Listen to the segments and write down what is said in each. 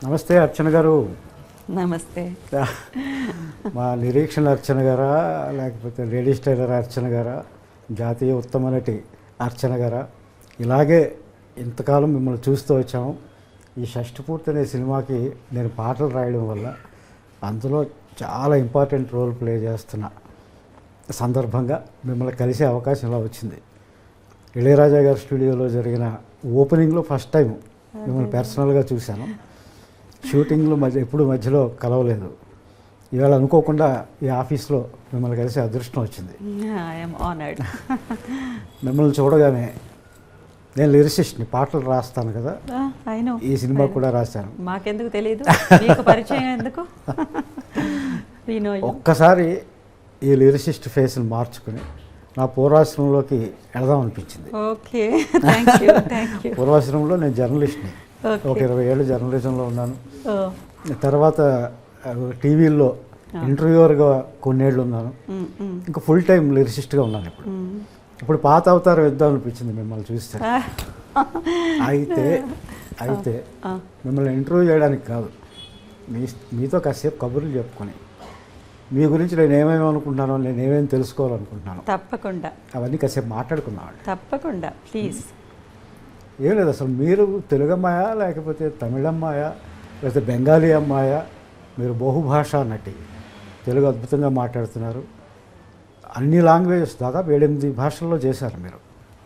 నమస్తే అర్చన గారు. నమస్తే. మా నిరీక్షణ అర్చన గారా, లేకపోతే లేడీస్ టైలర్ అర్చన గారా, జాతీయ ఉత్తమ నటి అర్చన గారా, ఇలాగే ఇంతకాలం మిమ్మల్ని చూస్తూ వచ్చాము. ఈ షష్టిపూర్తి అనే సినిమాకి నేను పాటలు రాయడం వల్ల అందులో చాలా ఇంపార్టెంట్ రోల్ ప్లే చేస్తున్న సందర్భంగా మిమ్మల్ని కలిసే అవకాశం ఇలా వచ్చింది. ఇళయరాజా గారి స్టూడియోలో జరిగిన ఓపెనింగ్లో ఫస్ట్ టైం మిమ్మల్ని పర్సనల్గా చూశాను. షూటింగ్లో ఎప్పుడు మధ్యలో కలవలేదు. ఇవాళ అనుకోకుండా ఈ ఆఫీస్లో మిమ్మల్ని కలిసి అదృష్టం వచ్చింది. మిమ్మల్ని చూడగానే నేను లిరిసిస్ట్ని, పాటలు రాస్తాను కదా, ఈ సినిమా కూడా రాశాను. మాకెందుకు తెలియదు, మీకు పరిచయం ఎందుకు? ఒక్కసారి ఈ లిరిసిస్ట్ ఫేస్ని మార్చుకుని నా పూర్వాశ్రమంలోకి వెళదాం అనిపించింది. ఓకే, పూర్వాశ్రమంలో నేను జర్నలిస్ట్ని, ఒక 20 ఏళ్ళు జర్నలిజంలో ఉన్నాను. తర్వాత టీవీల్లో ఇంటర్వ్యూవర్గా కొన్నేళ్ళు ఉన్నాను. ఇంకా ఫుల్ టైం లిరిసిస్ట్గా ఉన్నాను. ఇప్పుడు పాత అవతారం ఇద్దాం అనిపించింది మిమ్మల్ని చూస్తే. అయితే మిమ్మల్ని ఇంటర్వ్యూ చేయడానికి కాదు, మీతో కాసేపు కబుర్లు చెప్పుకొని మీ గురించి నేను ఏమేమి అనుకుంటున్నానో, నేను ఏమేమి తెలుసుకోవాలనుకుంటున్నాను, తప్పకుండా అవన్నీ కాసేపు మాట్లాడుకున్నాను. తప్పకుండా, ప్లీజ్. ఏం లేదు, అసలు మీరు తెలుగు అమ్మాయా, లేకపోతే తమిళ అమ్మాయా, లేకపోతే బెంగాలీ అమ్మాయా? మీరు బహుభాషా నటి, తెలుగు అద్భుతంగా మాట్లాడుతున్నారు. అన్ని లాంగ్వేజెస్ దాదాపు 7-8 భాషల్లో చేశారు మీరు.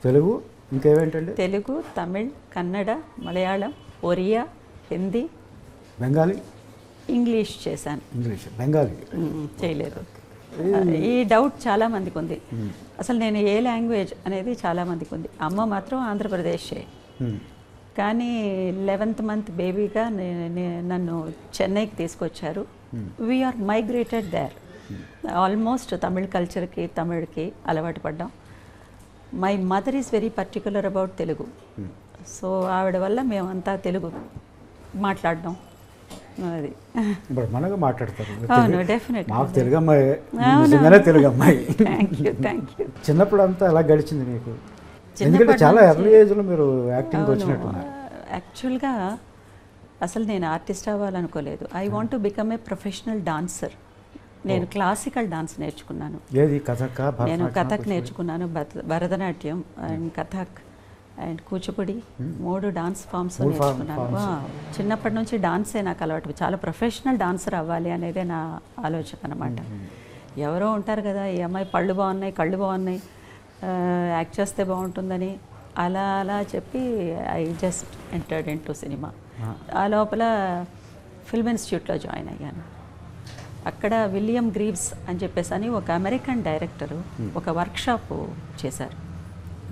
తెలుగు, ఇంకేవేంటండి? తెలుగు, తమిళ్, కన్నడ, మలయాళం, ఒరియా, హిందీ, బెంగాలీ, ఇంగ్లీష్ చేశాను. ఇంగ్లీష్, బెంగాలీ చేయలేదు. ఈ డౌట్ చాలామందికి ఉంది. అసలు నేను ఏ లాంగ్వేజ్ అనేది చాలామందికి ఉంది. అమ్మ మాత్రం ఆంధ్రప్రదేశే. కానీ 11th మంత్ బేబీగా నన్ను చెన్నైకి తీసుకొచ్చారు. We are migrated there. Almost Tamil కల్చర్కి, తమిళ్కి అలవాటు పడ్డాం. My mother is very particular about Telugu. So ఆవిడ వల్ల మేమంతా తెలుగు మాట్లాడడం అది. ఇప్పుడు మనగా మాట్లాడతారు. అవును, డెఫినెట్. మాకు తెలుగు అమ్మాయి, నిజంగానే తెలుగు అమ్మాయి. Thank you. చిన్నప్పుడు అంతా ఎలా గడిచింది మీకు? ఎందుకంటే చాలా ఎర్లీ ఏజ్లో మీరు యాక్టింగ్ వచ్చినట్టున్నారు. యాక్చువల్గా అసలు నేను ఆర్టిస్ట్ అవ్వాలనుకోలేదు. I want to become a professional dancer. నేను క్లాసికల్ డాన్స్ నేర్చుకున్నాను. ఏది? కథక్? నేను కథక్ నేర్చుకున్నాను, Bharatanatyam and Kathak and Kuchipudi, 3 dance forms నేర్చుకున్నాను. చిన్నప్పటి నుంచి డాన్సే నాకు అలవాటు. చాలా ప్రొఫెషనల్ డాన్సర్ అవ్వాలి అనేదే నా ఆలోచన అనమాట. ఎవరో ఉంటారు కదా, ఈ అమ్మాయి పళ్ళు బాగున్నాయి, కళ్ళు బాగున్నాయి, యాక్ట్ చేస్తే బాగుంటుందని అలా అలా చెప్పి I just entered in to cinema. ఆ లోపల ఫిల్మ్ ఇన్స్టిట్యూట్లో జాయిన్ అయ్యాను. అక్కడ విలియం గ్రీవ్స్ అని చెప్పేసి ఒక అమెరికన్ డైరెక్టరు ఒక వర్క్షాప్ చేశారు.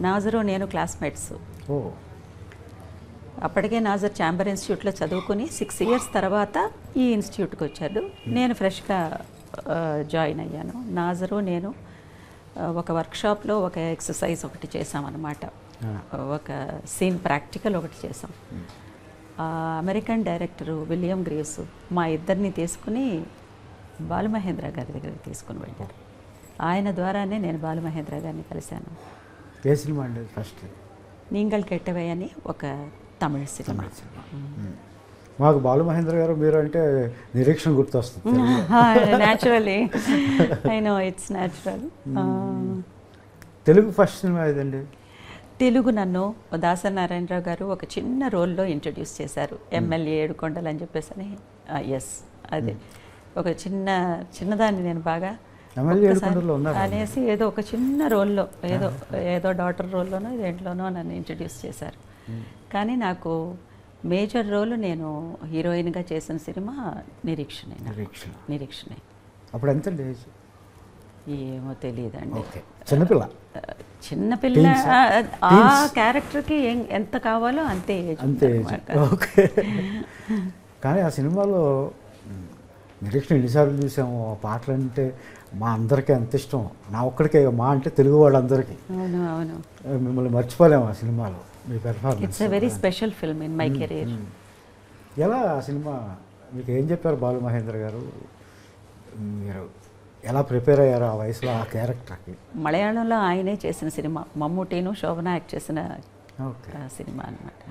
నాజరు నేను క్లాస్మేట్స్. అప్పటికే నాజర్ ఛాంబర్ ఇన్స్టిట్యూట్లో చదువుకుని 6 years తర్వాత ఈ ఇన్స్టిట్యూట్కి వచ్చాడు. నేను ఫ్రెష్గా జాయిన్ అయ్యాను. నాజరు నేను ఒక వర్క్షాప్లో ఒక ఎక్సర్సైజ్ ఒకటి చేసామన్నమాట. ఒక సీన్ ప్రాక్టికల్ ఒకటి చేసాం. అమెరికన్ డైరెక్టరు విలియం గ్రీవ్స్ మా ఇద్దరిని తీసుకుని బాలుమహేంద్ర గారి దగ్గరికి తీసుకుని వెళ్ళారు. ఆయన ద్వారానే నేను బాలుమహేంద్ర గారిని కలిశాను. ఏ సినిమా అండి? ఫస్ట్ నీంగల్ కెట్టవే అని ఒక తమిళ సినిమా. మాకు బాలుమహేంద్ర గారు మీరు అంటే నిరీక్షణ గుర్తొస్తుంది. Naturally, I know, it's natural. Telugu first cinema ఏదండి? తెలుగు నన్ను దాసరి నారాయణరావు గారు ఒక చిన్న రోల్లో ఇంట్రడ్యూస్ చేశారు. ఎమ్మెల్యే ఏడుకొండలు అని చెప్పేసి. ఎస్, అదే ఒక చిన్నదాన్ని నేను బాగా అనేసి ఏదో ఒక చిన్న రోల్లో, ఏదో డాటర్ రోల్లోనో దేంట్లోనో నన్ను ఇంట్రడ్యూస్ చేశారు. కానీ మేజర్ రోల్ నేను హీరోయిన్గా చేసిన సినిమా నిరీక్షణే. అప్పుడు ఎంత ఏజ్? ఏమో తెలియదండి. చిన్నపిల్ల. ఆ క్యారెక్టర్కి ఎంత కావాలో అంతే ఏజ్. ఓకే. కానీ ఆ సినిమాలో నిరీక్షణ ఎన్నిసార్లు చూసాము. ఆ పాటలు అంటే మా అందరికీ అంత ఇష్టం. నా ఒక్కడికే, మా అంటే తెలుగు వాళ్ళందరికీ. అవును. మిమ్మల్ని మర్చిపోలేము ఆ సినిమాలో. మీ performance it's a very special film in my career. ఎలా ఆ సినిమా మీకు ఏం చెప్పారు బాలుమహేంద్ర గారు? మీరు ఎలా ప్రిపేర్ అయ్యారు ఆ వయసులో ఆ క్యారెక్టర్కి? మలయాళంలో ఆయనే చేసిన సినిమా, మమ్ముటీను శోభన యాక్ట్ చేసిన సినిమా అన్నమాట.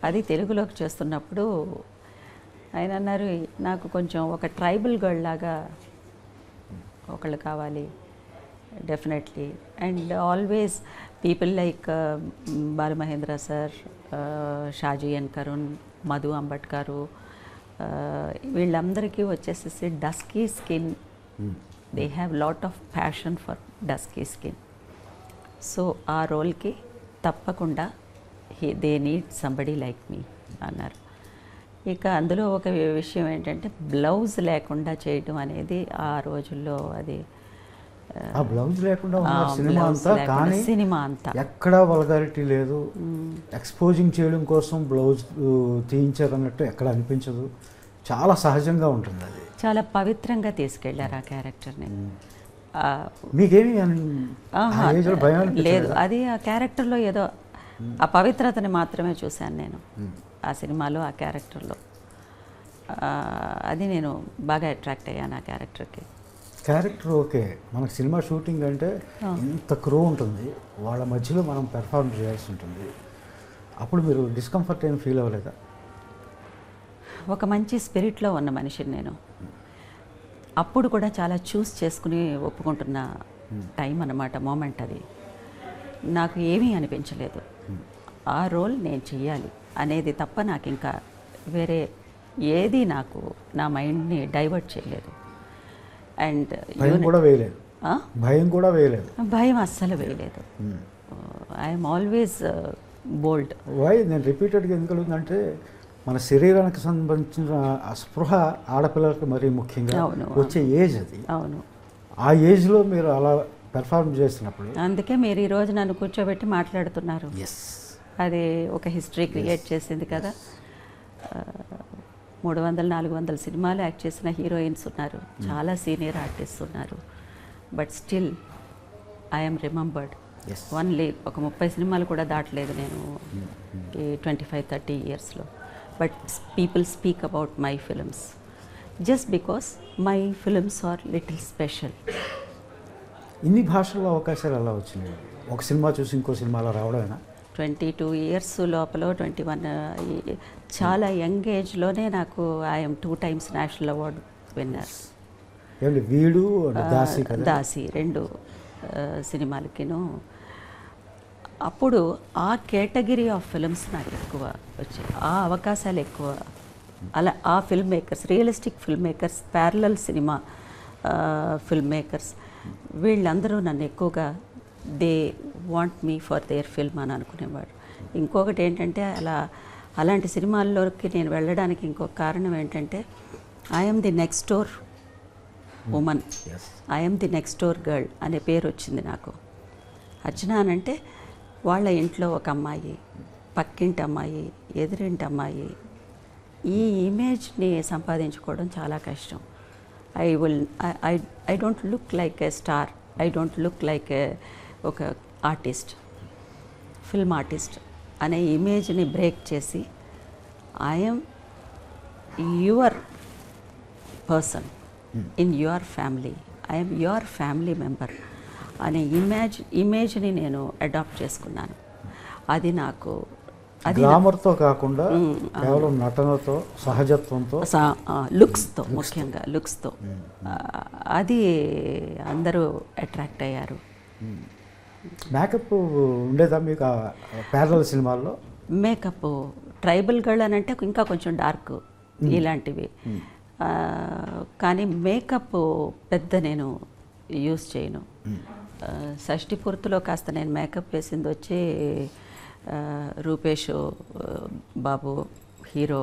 అది తెలుగులోకి చేస్తున్నప్పుడు ఆయన అన్నారు నాకు కొంచెం ఒక ట్రైబల్ గర్ల్ లాగా ఒకళ్ళు కావాలి definitely. And always people like Balamahendra sir, Shaji N Karun, Madhu అంబట్కారు, వీళ్ళందరికీ వచ్చేసేసి dusky skin, they have lot of passion for dusky skin. So ఆ రోల్కి తప్పకుండా they need somebody like me అన్నారు. ఇక అందులో ఒక విషయం ఏంటంటే బ్లౌజ్ లేకుండా చేయడం అనేది ఆ రోజుల్లో అది ఆ బ్లౌజ్ లేకుండా ఉన్న సినిమా అంతా, కానీ సినిమా అంతా ఎక్కడా వల్గారిటీ లేదు. ఎక్స్పోజింగ్ చేయడం కోసం బ్లౌజ్ తీయించారు అన్నట్టు ఎక్కడ అనిపించదు. చాలా సహజంగా ఉంటుంది. అది చాలా పవిత్రంగా తీసుకెళ్లారు ఆ క్యారెక్టర్ని. మీకేమి భయం లేదు, అది ఆ క్యారెక్టర్లో ఏదో ఆ పవిత్రతని మాత్రమే చూశాను నేను ఆ సినిమాలో, ఆ క్యారెక్టర్లో. అది నేను బాగా అట్రాక్ట్ అయ్యాను ఆ క్యారెక్టర్కి. క్యారెక్టర్ ఓకే, మనకు సినిమా షూటింగ్ అంటే ఇంత క్రూ ఉంటుంది, వాళ్ళ మధ్యలో మనం పెర్ఫార్మ్ చేయాల్సి ఉంటుంది. అప్పుడు మీరు డిస్కంఫర్ట్ ఏం ఫీల్ అవ్వలేదా? ఒక మంచి స్పిరిట్లో ఉన్న మనిషిని నేను. అప్పుడు కూడా చాలా చూస్ చేసుకుని ఒప్పుకుంటున్న టైం అన్నమాట, మూమెంట్ అది. నాకు ఏమీ అనిపించలేదు, ఆ రోల్ నేను చెయ్యాలి అనేది తప్ప నాకు ఇంకా వేరే ఏది నాకు నా మైండ్ని డైవర్ట్ చేయలేదు. అండ్ భయం కూడా వేయలేదు. భయం అస్సలు వేయలేదు. I'm always bold. వై నేను రిపీటెడ్గా ఎందుకు అడుగుతుందంటే, మన శరీరానికి సంబంధించిన స్పృహ ఆడపిల్లలకు మరీ ముఖ్యంగా వచ్చే ఏజ్ అది. అవును, ఆ ఏజ్లో మీరు అలా పెర్ఫార్మ్ చేసినప్పుడు, అందుకే మీరు ఈరోజు నన్ను కూర్చోబెట్టి మాట్లాడుతున్నారు. అది ఒక హిస్టరీ క్రియేట్ చేసింది కదా. 300-400 సినిమాలు యాక్ట్ చేసిన హీరోయిన్స్ ఉన్నారు, చాలా సీనియర్ ఆర్టిస్ట్ ఉన్నారు. But still I'm remembered. Only ఒక 30 సినిమాలు కూడా దాటలేదు నేను ఈ 25-30 ఇయర్స్లో. But people speak about my films just because my films are little special. ఇన్ని భాషల్లో అవకాశాలు ఎలా వచ్చినాయి? ఒక సినిమా చూసి ఇంకో సినిమాలో రావడమేనా? 22 ఇయర్స్ లోపల 21 చాలా యంగ్ ఏజ్లోనే నాకు I'm 2 times national award winner. వీడు దాసి 2 సినిమాలకిను. అప్పుడు ఆ కేటగిరీ ఆఫ్ ఫిల్మ్స్ నాకు ఎక్కువ వచ్చాయి, ఆ అవకాశాలు ఎక్కువ. అలా ఆ film makers, realistic film makers, parallel cinema film makers, వీళ్ళందరూ నన్ను ఎక్కువగా they want me for their film అని అనుకునేవాడు. ఇంకొకటి ఏంటంటే, అలాంటి సినిమాల్లోకి నేను వెళ్ళడానికి ఇంకొక కారణం ఏంటంటే, I'm the next door woman, I'm the next door girl అనే పేరు వచ్చింది నాకు. అర్చన అనంటే వాళ్ళ ఇంట్లో ఒక అమ్మాయి, పక్కింటి అమ్మాయి, ఎదురింటి అమ్మాయి, ఈ ఇమేజ్ని సంపాదించుకోవడం చాలా కష్టం. I don't look like A star, I don't look like ఒక ఆర్టిస్ట్, ఫిల్మ్ ఆర్టిస్ట్ అనే ఇమేజ్ని బ్రేక్ చేసి I'm your person in your family, I'm your family member అనే ఇమేజ్ని నేను అడాప్ట్ చేసుకున్నాను. అది నాకు గ్లామర్తో కాకుండా కేవలం నటనతో, సహజత్వంతో, లుక్స్తో, ముఖ్యంగా లుక్స్తో అది అందరూ అట్రాక్ట్ అయ్యారు. మేకప్ ఉండేదా మీకు ప్యారలల్ సినిమాల్లో? మేకప్ ట్రైబల్ గర్ల్ అని అంటే ఇంకా కొంచెం డార్క్ ఇలాంటివి, కానీ మేకప్ పెద్ద నేను యూస్ చేయను. షష్ఠి పూర్తిలో కాస్త నేను మేకప్ వేసింది వచ్చి రూపేష్ బాబు, హీరో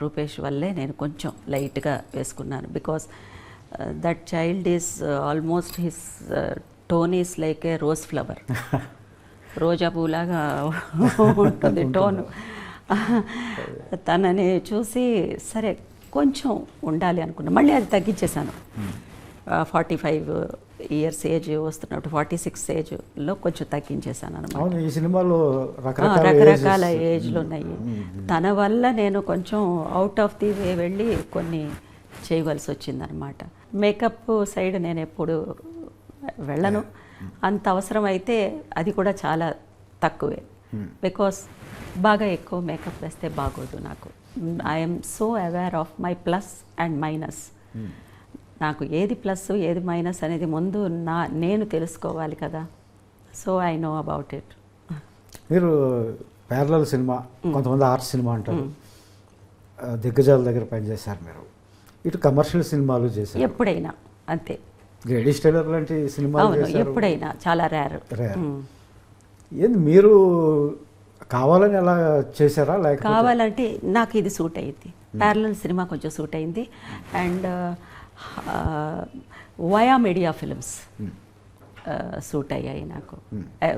రూపేష్ వల్లే నేను కొంచెం లైట్గా వేసుకున్నాను. Because that child is almost his tone is like a rose flower, రోజా పూలాగా ఉంటుంది టోను. తనని చూసి సరే కొంచెం ఉండాలి అనుకున్నా, మళ్ళీ అది తగ్గించేశాను. 45 ఇయర్స్ ఏజ్ వస్తున్నప్పుడు 46 ఏజ్లో కొంచెం తగ్గించేశాను అనమాట. ఈ సినిమాలో రకరకాల ఏజ్లు ఉన్నాయి. తన వల్ల నేను కొంచెం అవుట్ ఆఫ్ ది వే వెళ్ళి కొన్ని చేయవలసి వచ్చిందనమాట. మేకప్ సైడ్ నేను ఎప్పుడు వెళ్ళను, అంత అవసరం అయితే అది కూడా చాలా తక్కువే. బికాస్ బాగా ఎక్కువ మేకప్ వేస్తే బాగోదు నాకు. I'm so aware of my plus and minus. నాకు ఏది ప్లస్ ఏది మైనస్ అనేది ముందు నేను తెలుసుకోవాలి కదా. So I know about it. మీరు ప్యారలల్ సినిమా, కొంతమంది ఆర్ట్ సినిమా అంటారు, దిగ్గజాల దగ్గర పనిచేశారు మీరు. ఇటు కమర్షియల్ సినిమాలు చేశారు ఎప్పుడైనా, అంతే. గ్రేడీ స్టైలర్ లాంటి సినిమాలు చేశారు. ఎప్పుడైనా, చాలా రేర్. ఏంది మీరు కావాలని అలా చేశారా లేక కావాలంటే నాకు ఇది సూట్ అయింది. ప్యారలల్ సినిమా కొంచెం సూట్ అయింది. And via media films suit అయ్యాయి నాకు,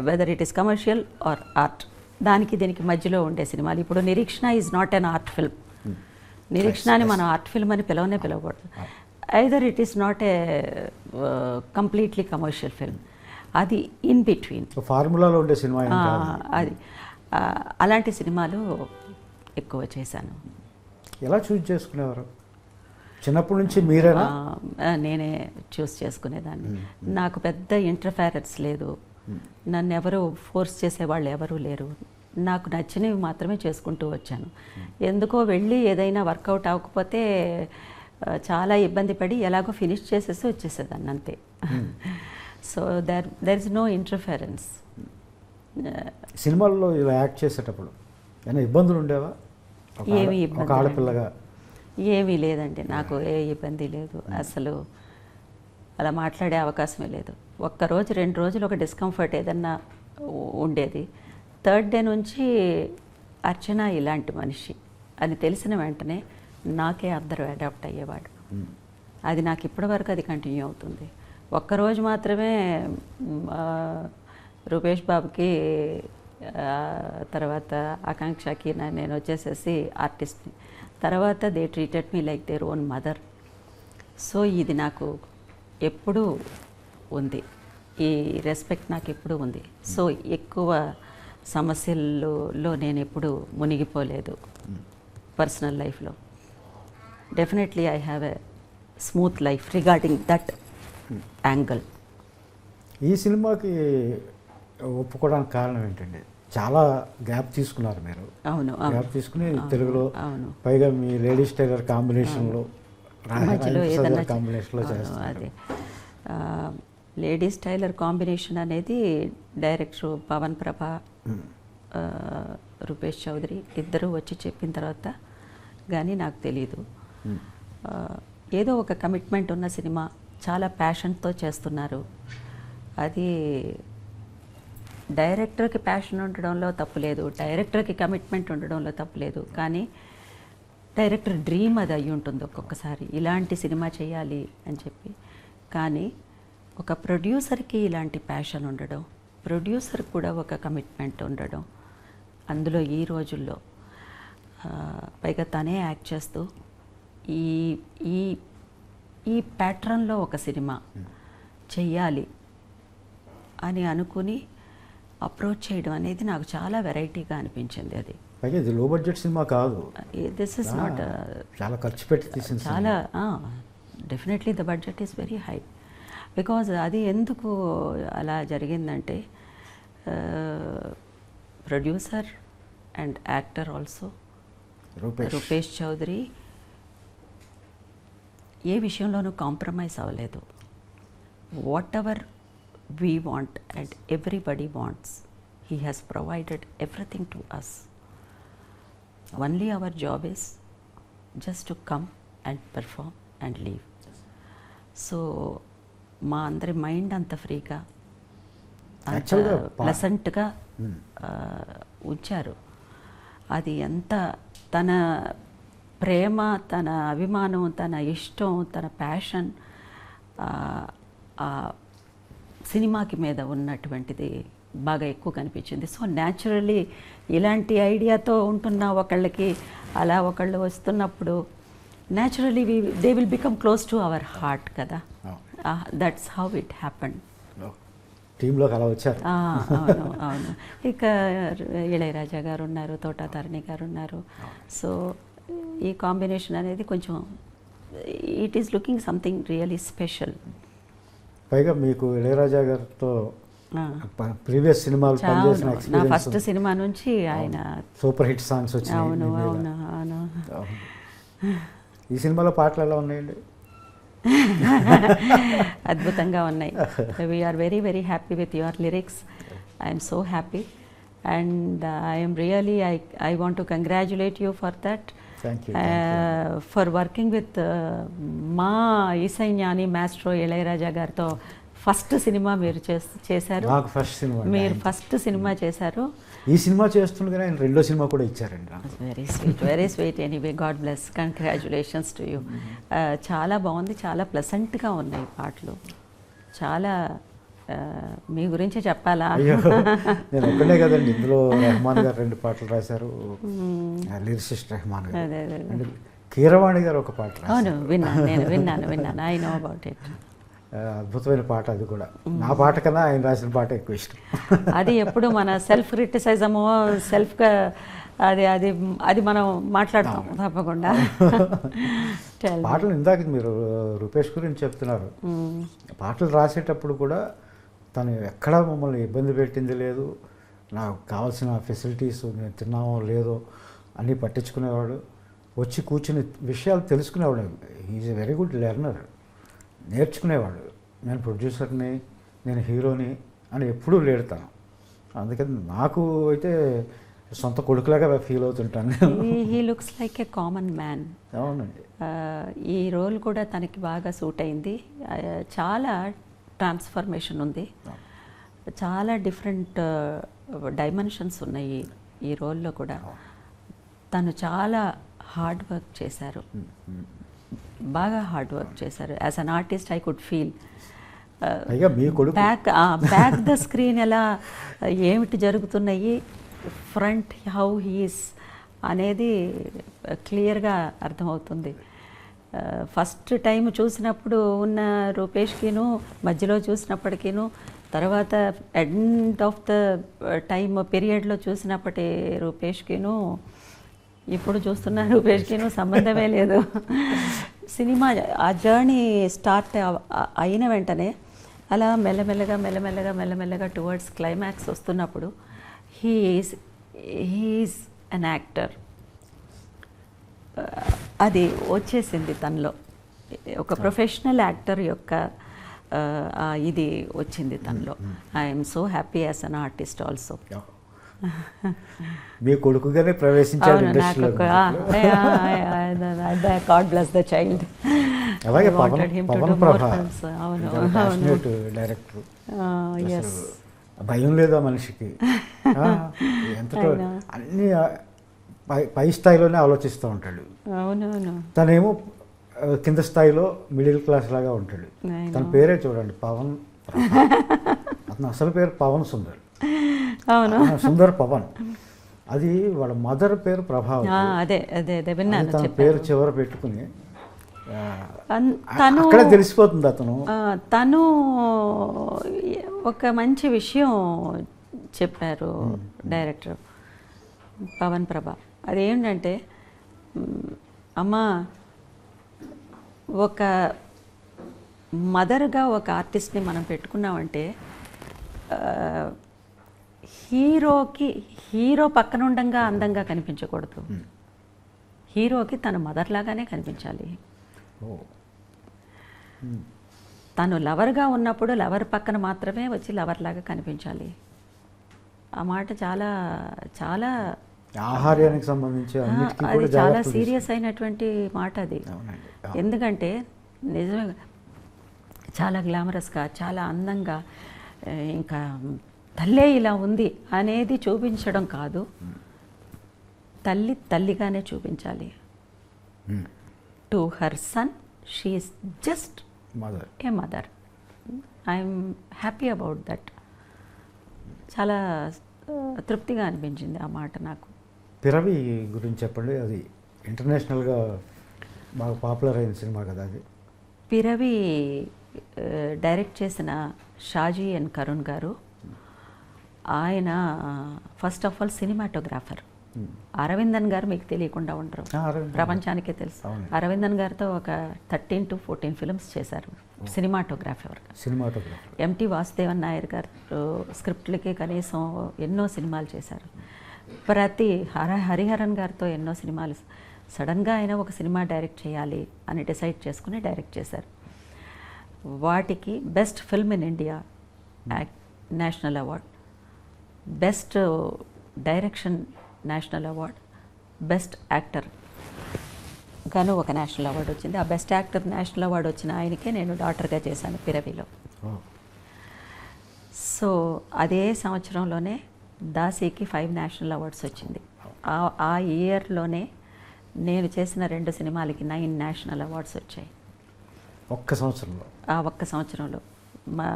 whether it is commercial or art. దానికి దీనికి మధ్యలో ఉండే సినిమాలు. ఇప్పుడు Nireekshana is not an art film. నిరీక్షణని మనం ఆర్ట్ ఫిల్మ్ అని పిలవకూడదు. Either it is not a completely commercial film. అది ఇన్ బిట్వీన్ ఫార్ములాలో ఉండే సినిమా. అది అలాంటి సినిమాలు ఎక్కువ చేశాను. ఎలా చూస్ చేసుకునేవారు? చిన్నప్పటి నుంచి మీరేనా? నేనే చూస్ చేసుకునేదాన్ని. నాకు పెద్ద ఇంటర్ఫెరెన్స్ లేదు. నన్ను ఎవరు ఫోర్స్ చేసేవాళ్ళు ఎవరూ లేరు. నాకు నచ్చినవి మాత్రమే చేసుకుంటూ వచ్చాను. ఎందుకో వెళ్ళి ఏదైనా వర్కౌట్ అవ్వకపోతే చాలా ఇబ్బంది పడి ఎలాగో ఫినిష్ చేసేసి వచ్చేసేదాన్ని, అంతే. So there is no interference. సినిమాల్లో ఇలా యాక్ట్ చేసేటప్పుడు ఏమైనా ఇబ్బందులు ఉండేవా? ఏమీ ఇబ్బంది, ఆడపిల్లగా ఏమీ లేదండి. నాకు ఏ ఇబ్బంది లేదు అసలు. అలా మాట్లాడే అవకాశమే లేదు. ఒక్కరోజు 2 రోజులు ఒక డిస్కంఫర్ట్ ఏదన్నా ఉండేది. థర్డ్ డే నుంచి అర్చన ఇలాంటి మనిషి అని తెలిసిన వెంటనే నాకే అందరూ అడాప్ట్ అయ్యేవాడు. అది నాకు ఇప్పటివరకు అది కంటిన్యూ అవుతుంది. ఒక్కరోజు మాత్రమే రూపేష్ బాబుకి, తర్వాత ఆకాంక్షకి నేను వచ్చేసేసి ఆర్టిస్ట్ని. తర్వాత they treated me like their own mother. So ఇది నాకు ఎప్పుడూ ఉంది, ఈ రెస్పెక్ట్ నాకు ఎప్పుడూ ఉంది. సో ఎక్కువ సమస్యల్లో నేను ఎప్పుడూ మునిగిపోలేదు పర్సనల్ లైఫ్లో. Definitely I have a smooth life regarding that angle. ఈ సినిమాకి ఒప్పుకోవడానికి కారణం ఏంటండి? చాలా గ్యాప్ తీసుకున్నారు మీరు. అవును, గ్యాప్ తీసుకుని తెలుగులో, అవును, పైగా మీ లేడీస్ టైలర్ కాంబినేషన్లో, మధ్యలో ఏదన్నా కాంబినేషన్లో చేస్తారు. అదే లేడీస్ టైలర్ కాంబినేషన్ అనేది డైరెక్టర్ పవన్ ప్రభ, రూపేష్ చౌదరి ఇద్దరూ వచ్చి చెప్పిన తర్వాత కానీ నాకు తెలీదు. ఏదో ఒక కమిట్మెంట్ ఉన్న సినిమా, చాలా ప్యాషన్తో చేస్తున్నారు. అది డైరెక్టర్కి ప్యాషన్ ఉండడంలో తప్పులేదు, డైరెక్టర్కి కమిట్మెంట్ ఉండడంలో తప్పులేదు. కానీ డైరెక్టర్ డ్రీమ్ అది అయి ఉంటుంది ఒక్కొక్కసారి, ఇలాంటి సినిమా చేయాలి అని చెప్పి. కానీ ఒక ప్రొడ్యూసర్కి ఇలాంటి ప్యాషన్ ఉండడం, ప్రొడ్యూసర్ కూడా ఒక కమిట్మెంట్ ఉండడం, అందులో ఈ రోజుల్లో పైగా తనే యాక్ట్ చేస్తూ ఈ ఈ ఈ ప్యాటర్న్లో ఒక సినిమా చెయ్యాలి అని అనుకుని అప్రోచ్ చేయడం అనేది నాకు చాలా వెరైటీగా అనిపించింది. అది పైగా ఇది లో బడ్జెట్ సినిమా కాదు, దిస్ ఇస్ నాట్, చాలా ఖర్చు పెట్టి తీసిన చాలా definitely the budget is very high. Because అది ఎందుకు అలా జరిగిందంటే producer and actor also Rupesh Chaudhary ఏ విషయంలోనూ కాంప్రమైజ్ అవ్వలేదు. Whatever we want and everybody wants, he has provided everything to us. Only our job is just to come and perform and leave. So మా అందరి mind అంత ఫ్రీగా, అంత ప్లెసెంట్గా ఉంచారు. అది ఎంత తన ప్రేమ, తన అభిమానం, తన ఇష్టం, తన ప్యాషన్ సినిమాకి మీద ఉన్నటువంటిది బాగా ఎక్కువ కనిపించింది. సో న్యాచురల్లీ ఇలాంటి ఐడియాతో ఉంటున్న ఒకళ్ళకి అలా ఒకళ్ళు వస్తున్నప్పుడు naturally they will become close to our heart కదా. That's how it happened. టీంలోకి అలా వచ్చారు. అవును, అవును. ఇక ఇళయరాజా గారు ఉన్నారు, తోటా తారిణి గారు ఉన్నారు. సో ఈ కాంబినేషన్ అనేది కొంచెం it is looking something really special. పైగా మీకు ఇళయరాజా గారితో ప్రీవియస్ సినిమాలు పనిచేసిన నా ఎక్స్పీరియన్స్, ఫస్ట్ సినిమా నుంచి ఆయన సూపర్ హిట్ సాంగ్స్ వచ్చినాయి అవును మీ మీద. అవును అవును అవును. ఈ సినిమాలో పాటలు ఎలా ఉన్నాయండి? అద్భుతంగా ఉన్నాయి. We're very very happy with your lyrics. I'm so happy and I'm really I want to congratulate you for that, thank you. For working with మా ఈసైన్యాని మాస్ట్రో ఇళయరాజా గారితో ఫస్ట్ సినిమా మీరు చేశారు. నాకు ఫస్ట్ సినిమా మీరు ఫస్ట్ సినిమా చేశారు. ఈ cinema చేస్తుండగానే ఆయన రెండో సినిమా కూడా ఇచ్చారండి నాకు. Very sweet anyway, God bless, congratulations to you. చాలా బాగుంది, చాలా ప్లెసెంట్గా ఉన్నాయి పాటలు. చాలా మీ గురించి చెప్పాలా? అయ్యో, నేను ఒక్కడే కదండి, ఇందులో రెహమాన్ గారు 2 పాటలు రాశారు, లిరిసిస్ట్ రెహమాన్ గారు. అదే అదే అండ్ కీరవాణి గారు ఒక పాట రాశారు. అవును, విన్నాను, ఐ నో అబౌట్ ఇట్. అద్భుతమైన పాట అది కూడా. నా పాట కన్నా ఆయన రాసిన పాట ఎక్కువ ఇష్టం. అది ఎప్పుడు మన సెల్ఫ్ క్రిటిసైజము, సెల్ఫ్గా అది అది అది మనం మాట్లాడతాం తప్పకుండా. పాటలు ఇందాక మీరు రూపేష్ గురించి చెప్తున్నారు. పాటలు రాసేటప్పుడు కూడా తను ఎక్కడా మమ్మల్ని ఇబ్బంది పెట్టింది లేదు. నాకు కావాల్సిన ఫెసిలిటీస్ నేను తిన్నామో లేదో అన్నీ పట్టించుకునేవాడు. వచ్చి కూర్చుని విషయాలు తెలుసుకునేవాడు. Is a very good learner. నేర్చుకునేవాడు. నేను ప్రొడ్యూసర్ని, నేను హీరోని అని ఎప్పుడూ లేడతాను. అందుకని నాకు అయితే సొంత కొడుకులాగా ఫీల్ అవుతుంటాను. He looks like a common man. అవునండి. ఈ రోల్ కూడా తనకి బాగా సూట్ అయింది. చాలా ట్రాన్స్ఫర్మేషన్ ఉంది, చాలా డిఫరెంట్ డైమెన్షన్స్ ఉన్నాయి ఈ రోల్లో కూడా. తను చాలా హార్డ్ వర్క్ చేశారు, బాగా హార్డ్ వర్క్ చేశారు. As an artist I could feel back the screen ఎలా ఏమిటి జరుగుతున్నాయి, ఫ్రంట్ హౌ హీస్ అనేది క్లియర్గా అర్థమవుతుంది. ఫస్ట్ టైం చూసినప్పుడు ఉన్న రూపేష్కిను, మధ్యలో చూసినప్పటికీను, తర్వాత ఎండ్ ఆఫ్ ద టైం పీరియడ్లో చూసినప్పటి రూపేష్కిను, ఇప్పుడు చూస్తున్న రూపేష్కిను సంబంధమే లేదు. సినిమా ఆ జర్నీ స్టార్ట్ అయిన వెంటనే అలా మెల్లమెల్లగా టువర్డ్స్ క్లైమాక్స్ వస్తున్నప్పుడు హీఈస్ అన్ యాక్టర్. అది వచ్చేసింది తనలో, ఒక ప్రొఫెషనల్ యాక్టర్ యొక్క ఇది వచ్చింది తనలో. I'm so happy as an artist also. మీ కొడుకుగానే ప్రవేశించారు ఇండస్ట్రీలో. God bless the child. అలాగే పవన్ ప్రభ డైరెక్టర్. భయం లేదా మనిషికి, ఎంత అన్ని పై స్థాయిలోనే ఆలోచిస్తూ ఉంటాడు. అవునవును. తనేమో కింద స్థాయిలో మిడిల్ క్లాస్ లాగా ఉంటాడు. తన పేరే చూడండి, పవన్. అతను అసలు పేరు పవన్ సుందర్. అవును, సుందర్ పవన్. అది వాళ్ళ మదర్ పేరు ప్రభావతి. అదే అదే అదే విన్నాను. తన పేరు చివర పెట్టుకుని తను అక్కడ తెలిసిపోతుంది. తను ఒక మంచి విషయం చెప్పారు డైరెక్టర్ పవన్ ప్రభ. అదేంటంటే, అమ్మా, ఒక మదర్గా ఒక ఆర్టిస్ట్ని మనం పెట్టుకున్నామంటే హీరో పక్కన ఉండంగా అందంగా కనిపించకూడదు. హీరోకి తన మదర్ లాగానే కనిపించాలి. తను లవర్గా ఉన్నప్పుడు లవర్ పక్కన మాత్రమే వచ్చి లవర్ లాగా కనిపించాలి. ఆ మాట చాలా చాలా ఆహార్యానికి సంబంధించి అది చాలా సీరియస్ అయినటువంటి మాట అది. ఎందుకంటే నిజమే, చాలా గ్లామరస్గా, చాలా అందంగా, ఇంకా తల్లే ఇలా ఉంది అనేది చూపించడం కాదు, తల్లి తల్లిగానే చూపించాలి. To her son she is just a mother. I'm happy about that. చాలా తృప్తిగా అనిపించింది ఆ మాట నాకు. పిరవి గురించి చెప్పండి. అది ఇంటర్నేషనల్గా బాగా పాపులర్ అయిన సినిమా కదా అది. పిరవి డైరెక్ట్ చేసిన షాజీ ఎన్ కరుణ్ గారు. ఆయన first of all cinematographer. Aravindan గారు మీకు తెలియకుండా ఉండరు, ప్రపంచానికే తెలుసు. అరవిందన్ గారితో ఒక 13 to 14 ఫిల్మ్స్ చేశారు సినిమాటోగ్రాఫర్. ఎంటి వాసుదేవన్ నాయర్ గారు స్క్రిప్ట్లకి కనీసం ఎన్నో సినిమాలు చేశారు. ప్రతి హరిహరన్ గారితో ఎన్నో సినిమాలు. సడన్గా ఆయన ఒక సినిమా డైరెక్ట్ చేయాలి అని డిసైడ్ చేసుకుని డైరెక్ట్ చేశారు. వాటికి best film in India national award, best direction national award, best actor గాను ఒక నేషనల్ అవార్డు వచ్చింది. ఆ బెస్ట్ యాక్టర్ నేషనల్ అవార్డు వచ్చిన ఆయనకే నేను డాటర్గా చేశాను పిరవిలో. సో అదే సంవత్సరంలోనే దాసీకి 5 నేషనల్ అవార్డ్స్ వచ్చింది. ఆ ఇయర్లోనే నేను చేసిన 2 సినిమాలకి 9 నేషనల్ అవార్డ్స్ వచ్చాయి ఒక్క సంవత్సరంలో. ఆ ఒక్క సంవత్సరంలో మా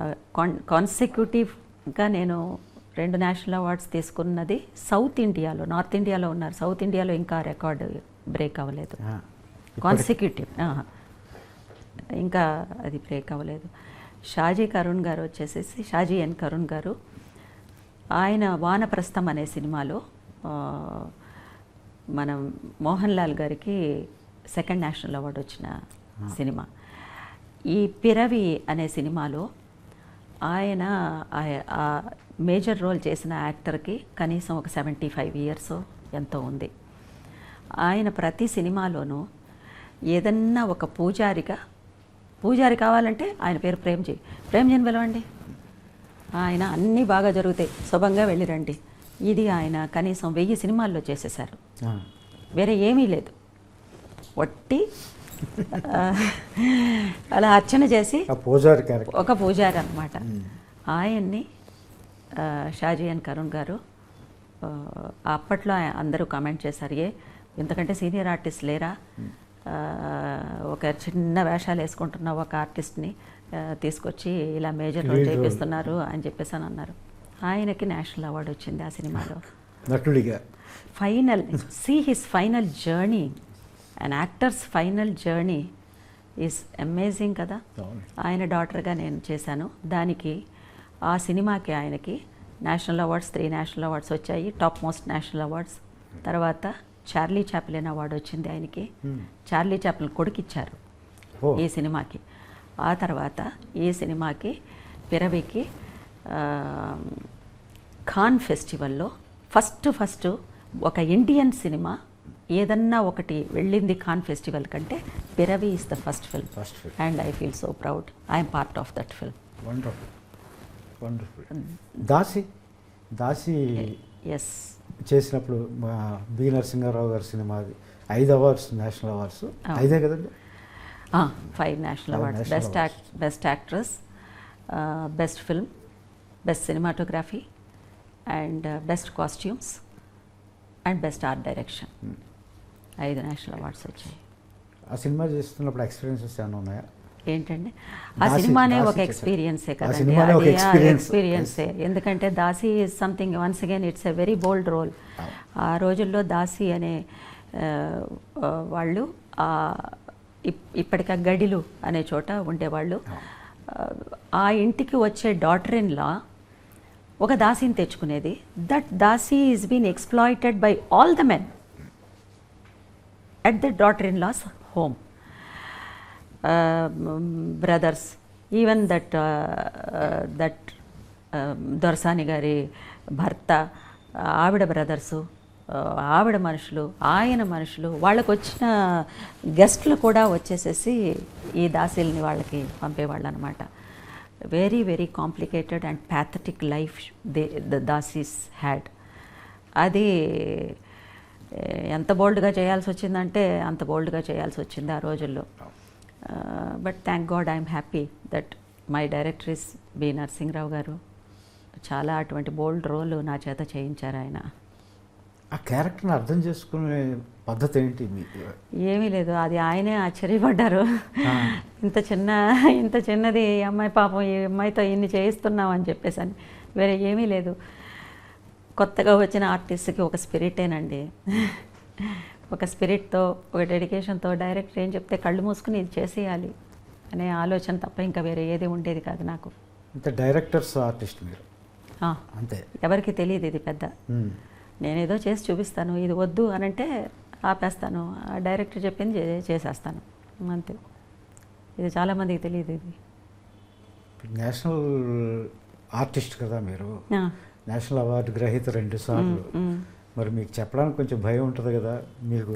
కాన్సిక్యూటివ్గా నేను 2 నేషనల్ అవార్డ్స్ తీసుకున్నది సౌత్ ఇండియాలో. నార్త్ ఇండియాలో ఉన్నారు, సౌత్ ఇండియాలో ఇంకా రికార్డు బ్రేక్ అవ్వలేదు. కాన్సిక్యూటివ్ ఇంకా అది బ్రేక్ అవ్వలేదు. షాజీ కరుణ్ గారు వచ్చేసేసి షాజీ ఎన్ కరుణ్ గారు, ఆయన వానప్రస్థం అనే సినిమాలో మనం మోహన్ లాల్ గారికి 2nd నేషనల్ అవార్డు వచ్చిన సినిమా. ఈ పిరవి అనే సినిమాలో ఆయన మేజర్ రోల్ చేసిన యాక్టర్కి కనీసం ఒక 75 years ఎంతో ఉంది. ఆయన ప్రతి సినిమాలోనూ ఏదన్నా ఒక పూజారి కావాలంటే ఆయన పేరు ప్రేమ్జీని పిలవండి, ఆయన అన్నీ బాగా జరుగుతాయి, శుభంగా వెళ్ళిరండి. ఇది ఆయన కనీసం 1000 సినిమాల్లో చేసేశారు. వేరే ఏమీ లేదు, వట్టి అలా అర్చన చేసి ఒక పూజారి అన్నమాట. ఆయన్ని షాజీ ఎన్ కరుణ్ గారు అప్పట్లో అందరూ కామెంట్ చేశారు, ఇంతకంటే సీనియర్ ఆర్టిస్ట్ లేరా, ఒక చిన్న వేషాలు వేసుకుంటున్న ఒక ఆర్టిస్ట్ని తీసుకొచ్చి ఇలా మేజర్ రోల్ చేపిస్తున్నారు అని చెప్పేసి అని అన్నారు. ఆయనకి నేషనల్ అవార్డు వచ్చింది ఆ సినిమాలో. Final his final journey, an actors final journey is amazing కదా. ఆయన డాటర్గా నేను చేశాను. దానికి ఆ సినిమాకి ఆయనకి నేషనల్ అవార్డ్స్ 3 నేషనల్ అవార్డ్స్ వచ్చాయి, టాప్ మోస్ట్ నేషనల్ అవార్డ్స్. తర్వాత చార్లీ చాప్లిన్ అవార్డు వచ్చింది ఆయనకి. చార్లీ చాప్లిన్ కొడుకిచ్చారు ఈ సినిమాకి. ఆ తర్వాత ఈ సినిమాకి పిరవికి ఖాన్ ఫెస్టివల్లో ఫస్ట్ ఒక ఇండియన్ సినిమా ఏదన్నా ఒకటి వెళ్ళింది ఖాన్ ఫెస్టివల్ కంటే Piravi is the first film. And I feel so proud I'm part of that film. Daasi ఎస్ చేసినప్పుడు బి నరసింహారావు గారి సినిమా 5 అవార్డ్స్ నేషనల్ అవార్డ్స్ 5 కదండి. 5 national awards, best actress, best film, best cinematography and best costumes and best art direction. 5 national awards వచ్చాయి. ఆ cinema చేస్తున్నప్పుడు experiences ఏమైనా ఉన్నాయా? ఏంటంటే ఆ సినిమానే ఒక ఎక్స్పీరియన్సే కదండి, ఎక్స్పీరియన్సే. ఎందుకంటే Daasi is something, once again it's a very bold role. ఆ రోజుల్లో దాసి అనే వాళ్ళు ఇప్పటిక గడిలు అనే చోట ఉండేవాళ్ళు. ఆ ఇంటికి వచ్చే డాటర్ ఇన్ లా ఒక దాసిని తెచ్చుకునేది. దట్ దాసి is been exploited by all the men at the daughter-in-law's home. Brothers, even that దొరసాని గారి భర్త, ఆవిడ బ్రదర్సు, ఆవిడ మనుషులు, ఆయన మనుషులు, వాళ్ళకు వచ్చిన గెస్ట్లు కూడా వచ్చేసేసి ఈ దాసీల్ని వాళ్ళకి పంపేవాళ్ళు అనమాట. Very very complicated and pathetic life the dasis had. అది ఎంత బోల్డ్గా చేయాల్సి వచ్చిందంటే అంత బోల్డ్గా చేయాల్సి వచ్చింది ఆ రోజుల్లో. But thank God I'm happy that my director is B Narasimharao గారు. చాలా అటువంటి బోల్డ్ రోల్ నా చేత చేయించారు ఆయన. ఆ క్యారెక్టర్ని అర్థం చేసుకునే పద్ధతి ఏంటి? ఏమీ లేదు, అది ఆయనే ఆశ్చర్యపడ్డారు. ఇంత చిన్నది ఈ అమ్మాయి, పాపం ఈ అమ్మాయితో ఇన్ని చేయిస్తున్నాం అని చెప్పేసి అని. వేరే ఏమీ లేదు. కొత్తగా వచ్చిన ఆర్టిస్ట్కి ఒక స్పిరిటేనండి, ఒక స్పిరిట్తో, ఒక డెడికేషన్తో డైరెక్టర్ ఏం చెప్తే కళ్ళు మూసుకుని ఇది చేసేయాలి అనే ఆలోచన తప్ప ఇంకా వేరే ఏది ఉండేది కాదు నాకు. డైరెక్టర్స్ ఆర్టిస్ట్ మీరు అంతే, ఎవరికి తెలియదు ఇది పెద్ద. నేనేదో చేసి చూపిస్తాను, ఇది వద్దు అని అంటే ఆపేస్తాను, ఆ డైరెక్టర్ చెప్పింది చేసేస్తాను అంతే. ఇది చాలామందికి తెలియదు ఇది. నేషనల్ ఆర్టిస్ట్ కదా మీరు, ఆ, నేషనల్ అవార్డు గ్రహీత 2 సార్లు. మరి మీకు చెప్పడానికి కొంచెం భయం ఉంటుంది కదా, మీకు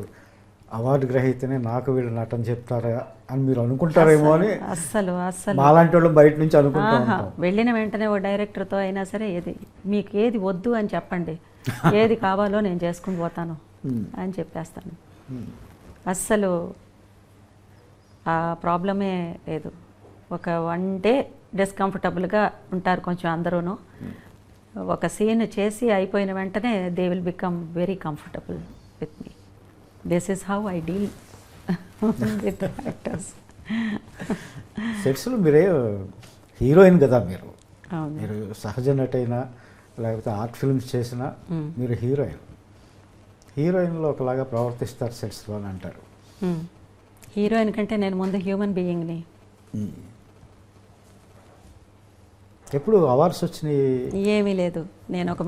అవార్డు గ్రహీతనే నాకు వీళ్ళు నటన చెప్తారా అని మీరు అనుకుంటారేమో అని అస్సలు అస్సలు మాలాంటి వాళ్ళు బయట నుంచి అనుకుంటూ ఆహా, ఉంటాం. వెళ్ళిన వెంటనే ఓ డైరెక్టర్తో అయినా సరే మీకు ఏది వద్దు అని చెప్పండి, ఏది కావాలో నేను చేసుకుని పోతాను అని చెప్పేస్తాను. అస్సలు ఆ ప్రాబ్లమే లేదు. ఒక 1 డే డిస్కంఫర్టబుల్గా ఉంటారు కొంచెం అందరూను. ఒక సీన్ చేసి అయిపోయిన వెంటనే they will become very comfortable with me. This is how I deal with actors. సెట్స్లో మీరే హీరోయిన్ కదా మీరు, అవును. మీరు సహజ నటైనా లేకపోతే ఆర్ట్ ఫిల్మ్స్ చేసినా మీరు హీరోయిన్లో ఒకలాగా ప్రవర్తిస్తారు సెట్స్లో అని అంటారు. హీరోయిన్ కంటే నేను ముందు హ్యూమన్ బీయింగ్ని. ఎప్పుడు అవార్డ్స్ వచ్చినాయి? ఏమీ లేదు. నేను ఒక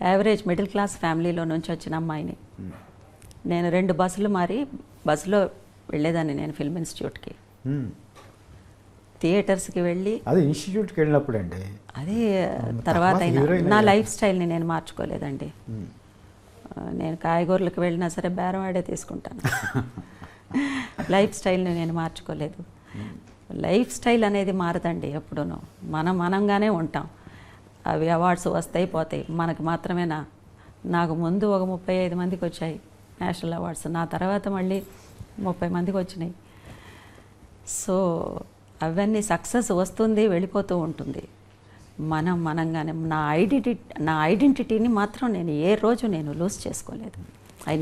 యావరేజ్ మిడిల్ క్లాస్ ఫ్యామిలీలో నుంచి వచ్చిన అమ్మాయిని. నేను 2 బస్సులు మారి బస్సులో వెళ్ళేదాన్ని నేను ఫిల్మ్ ఇన్స్టిట్యూట్కి, థియేటర్స్కి వెళ్ళి. అది ఇన్స్టిట్యూట్కి వెళ్ళినప్పుడు అండి, అది తర్వాత అయినా నా లైఫ్ స్టైల్ని నేను మార్చుకోలేదండి. నేను కాయగూరలకు వెళ్ళినా సరే బేరం ఆడే తీసుకుంటాను. లైఫ్ స్టైల్ని నేను మార్చుకోలేదు. లైఫ్ స్టైల్ అనేది మారదండి ఎప్పుడూనూ. మనంగానే ఉంటాం. అవి అవార్డ్స్ వస్తాయి పోతాయి, మనకు మాత్రమేనా? నాకు ముందు ఒక 35 మందికి వచ్చాయి నేషనల్ అవార్డ్స్, నా తర్వాత మళ్ళీ 30 మందికి వచ్చినాయి. సో అవన్నీ సక్సెస్ వస్తుంది, వెళ్ళిపోతూ ఉంటుంది. మనంగానే నా ఐడెంటిటీని మాత్రం నేను ఏ రోజు నేను లూజ్ చేసుకోలేదు. I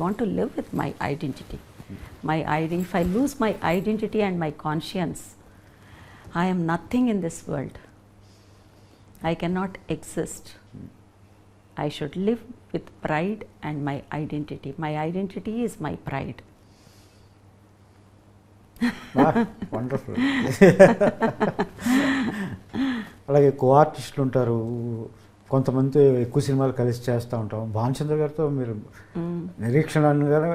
want to live with my identity. If I lose my identity and my conscience, I am nothing in this world. I cannot exist. I should live with pride and my identity. My identity is my pride. Wonderful. అలాగే కో ఆర్టిస్టులు ఉంటారు, కొంతమంది ఎక్కువ సినిమాలు కలిసి చేస్తూ ఉంటాం. భానుచంద్ర గారితో మీరు నిరీక్షణ అనగానే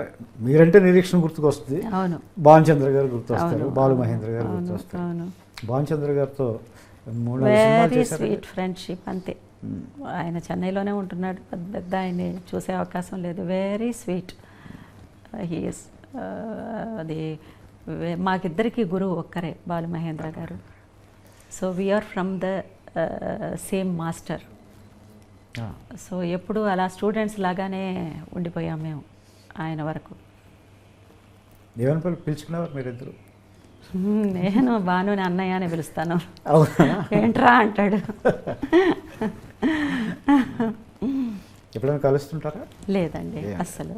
మీరంటే నిరీక్షణ గుర్తుకొస్తుంది, అవును. భానుచంద్ర గారు గుర్తొస్తారు, బాలు మహేంద్ర గారు గుర్తొస్తారు. భానుచంద్ర గారితో 3-4 సినిమాలు వెరీ చేశారు. స్వీట్ ఫ్రెండ్షిప్ అంతే. ఆయన చెన్నైలోనే ఉంటున్నాడు, పెద్ద ఆయన్ని చూసే అవకాశం లేదు. Very sweet he is. అది మాకిద్దరికి గురువు ఒక్కరే, Balu Mahendra garu. So we're from the same master. So ఎప్పుడు అలా స్టూడెంట్స్ లాగానే ఉండిపోయాం మేము ఆయన వరకు. దేవనపల్లి పిలుచుకునేవారు మీరిద్దరు? నేను భానుని అన్నయ్య అని పిలుస్తాను. అవునా? ఏంట్రా అంటాడు. ఎప్పుడైనా కలుస్తుంటారా? లేదండి అసలు.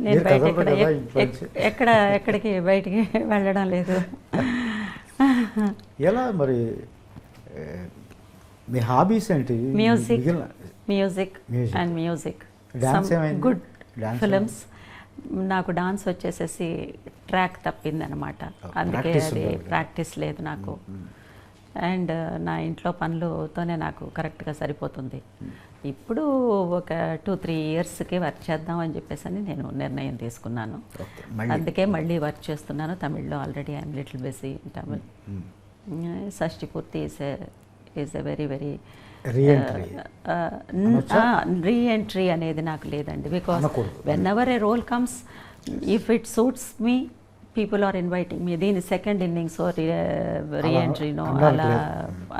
నేను బయట ఎక్కడికి బయటికి వెళ్ళడం లేదు. ఎలా మరి మీ హాబీస్ ఏంటి? Music and music, good films. నాకు డాన్స్ వచ్చేసేసి ట్రాక్ తప్పిందనమాట, అందుకే అది ప్రాక్టీస్ లేదు నాకు. అండ్ నా ఇంట్లో పనులతోనే నాకు కరెక్ట్గా సరిపోతుంది. ఇప్పుడు ఒక 2-3 ఇయర్స్కి వర్క్ చేద్దాం అని చెప్పేసి అని నేను నిర్ణయం తీసుకున్నాను. అందుకే మళ్ళీ వర్క్ చేస్తున్నాను తమిళ్లో. Already I'm little busy in Tamil. Shashti Poorthi is a very reentry అనేది నాకు లేదండి. Because whenever a role comes, if it suits me, people are inviting me. దీని సెకండ్ ఇన్నింగ్స్ రీఎంట్రీనో అలా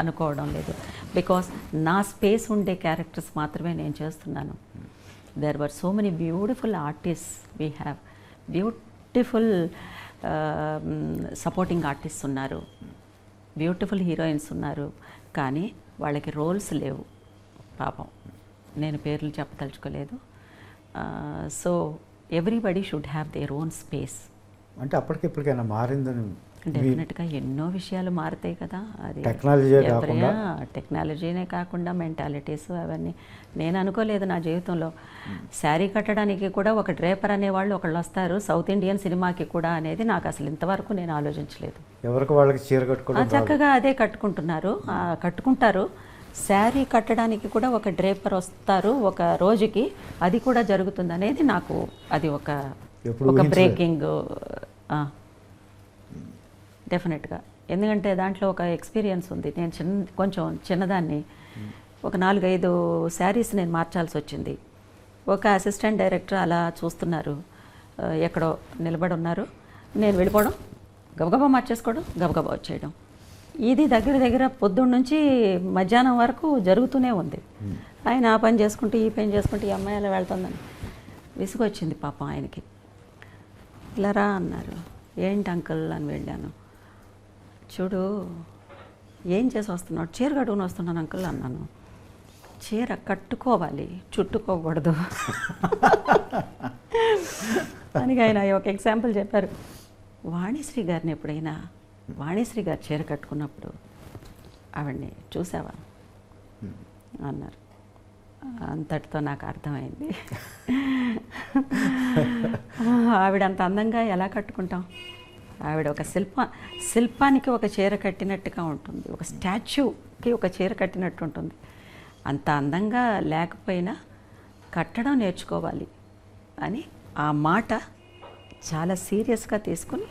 అనుకోవడం లేదు. బికాస్ నా స్పేస్ ఉండే క్యారెక్టర్స్ మాత్రమే నేను చేస్తున్నాను. There were so many beautiful artist. We have beautiful supporting artist ఉన్నారు, బ్యూటిఫుల్ హీరోయిన్స్ ఉన్నారు, కానీ వాళ్ళకి రోల్స్ లేవు పాపం. నేను పేర్లు చెప్పదలుచుకోలేదు. So everybody should have their own space. అంటే అప్పటికిప్పటికైనా మారిందని? డెఫినెట్గా ఎన్నో విషయాలు మారుతాయి కదా. అది టెక్నాలజీనే కాకుండా మెంటాలిటీస్ అవన్నీ. నేను అనుకోలేదు నా జీవితంలో శారీ కట్టడానికి కూడా ఒక డ్రేపర్ అనేవాళ్ళు ఒకళ్ళు వస్తారు సౌత్ ఇండియన్ సినిమాకి కూడా అనేది నాకు అసలు ఇంతవరకు నేను ఆలోచించలేదు. ఎవరికి వాళ్ళకి చీర కట్టుకోవడం చక్కగా అదే కట్టుకుంటారు. శారీ కట్టడానికి కూడా ఒక డ్రేపర్ వస్తారు ఒక రోజుకి, అది కూడా జరుగుతుంది అనేది నాకు అది ఒక బ్రేకింగ్. డెఫినెట్గా ఎందుకంటే దాంట్లో ఒక ఎక్స్పీరియన్స్ ఉంది. నేను కొంచెం చిన్నదాన్ని, ఒక 4-5 శారీస్ నేను మార్చాల్సి వచ్చింది. ఒక అసిస్టెంట్ డైరెక్టర్ అలా చూస్తున్నారు, ఎక్కడో నిలబడి ఉన్నారు. నేను వెళ్ళిపోవడం, గబగబా మార్చేసుకోవడం, గబగబా వచ్చేయడం. ఇది దగ్గర దగ్గర పొద్దున్న నుంచి మధ్యాహ్నం వరకు జరుగుతూనే ఉంది. ఆయన ఆ పని చేసుకుంటూ ఈ పని చేసుకుంటూ ఈ అమ్మాయి అలా వెళ్తుందని విసుగొచ్చింది పాపం ఆయనకి. ఇలా రా అన్నారు. ఏంటి అంకుల్ అని వెళ్ళాను. చూడు ఏం చేసి వస్తున్నావు? చీర కట్టుకుని వస్తున్నాను అంకుల్ అన్నాను. చీర కట్టుకోవాలి, చుట్టుకోకూడదు అని ఆయన ఒక ఎగ్జాంపుల్ చెప్పారు. వాణిశ్రీ గారిని ఎప్పుడైనా, వాణిశ్రీ గారు చీర కట్టుకున్నప్పుడు ఆవిడ్ని చూసావా అన్నారు. అంతటితో నాకు అర్థమైంది. ఆవిడ అంత అందంగా ఎలా కట్టుకుంటాం? ఆవిడ ఒక శిల్పానికి ఒక చీర కట్టినట్టుగా ఉంటుంది, ఒక స్టాచ్యూకి ఒక చీర కట్టినట్టు ఉంటుంది. అంత అందంగా లేకపోయినా కట్టడం నేర్చుకోవాలి అని ఆ మాట చాలా సీరియస్గా తీసుకుని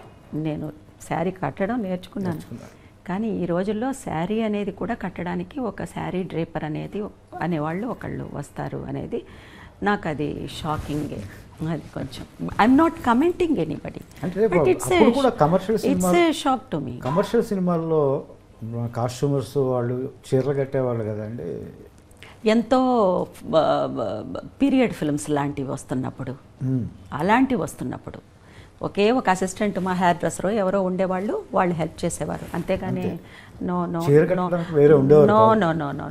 నేను శారీ కట్టడం నేర్చుకున్నాను. కానీ ఈ రోజుల్లో శారీ అనేది కూడా కట్టడానికి ఒక శారీ డ్రేపర్ అనేవాళ్ళు ఒకళ్ళు వస్తారు అనేది నాకు అది షాకింగే. అది కొంచెం I'm not commenting anybody, but it's a shock to me. Commercial సినిమాల్లో కాస్ట్యూమర్స్ వాళ్ళు చీరలు కట్టేవాళ్ళు కదండి. ఎంతో పీరియడ్ ఫిల్మ్స్ లాంటివి వస్తున్నప్పుడు, అలాంటివి వస్తున్నప్పుడు ఒకే ఒక అసిస్టెంట్, మా హెయిర్ డ్రెస్సర్ ఎవరో ఉండేవాళ్ళు, వాళ్ళు హెల్ప్ చేసేవారు. అంతేగాని no no no no no no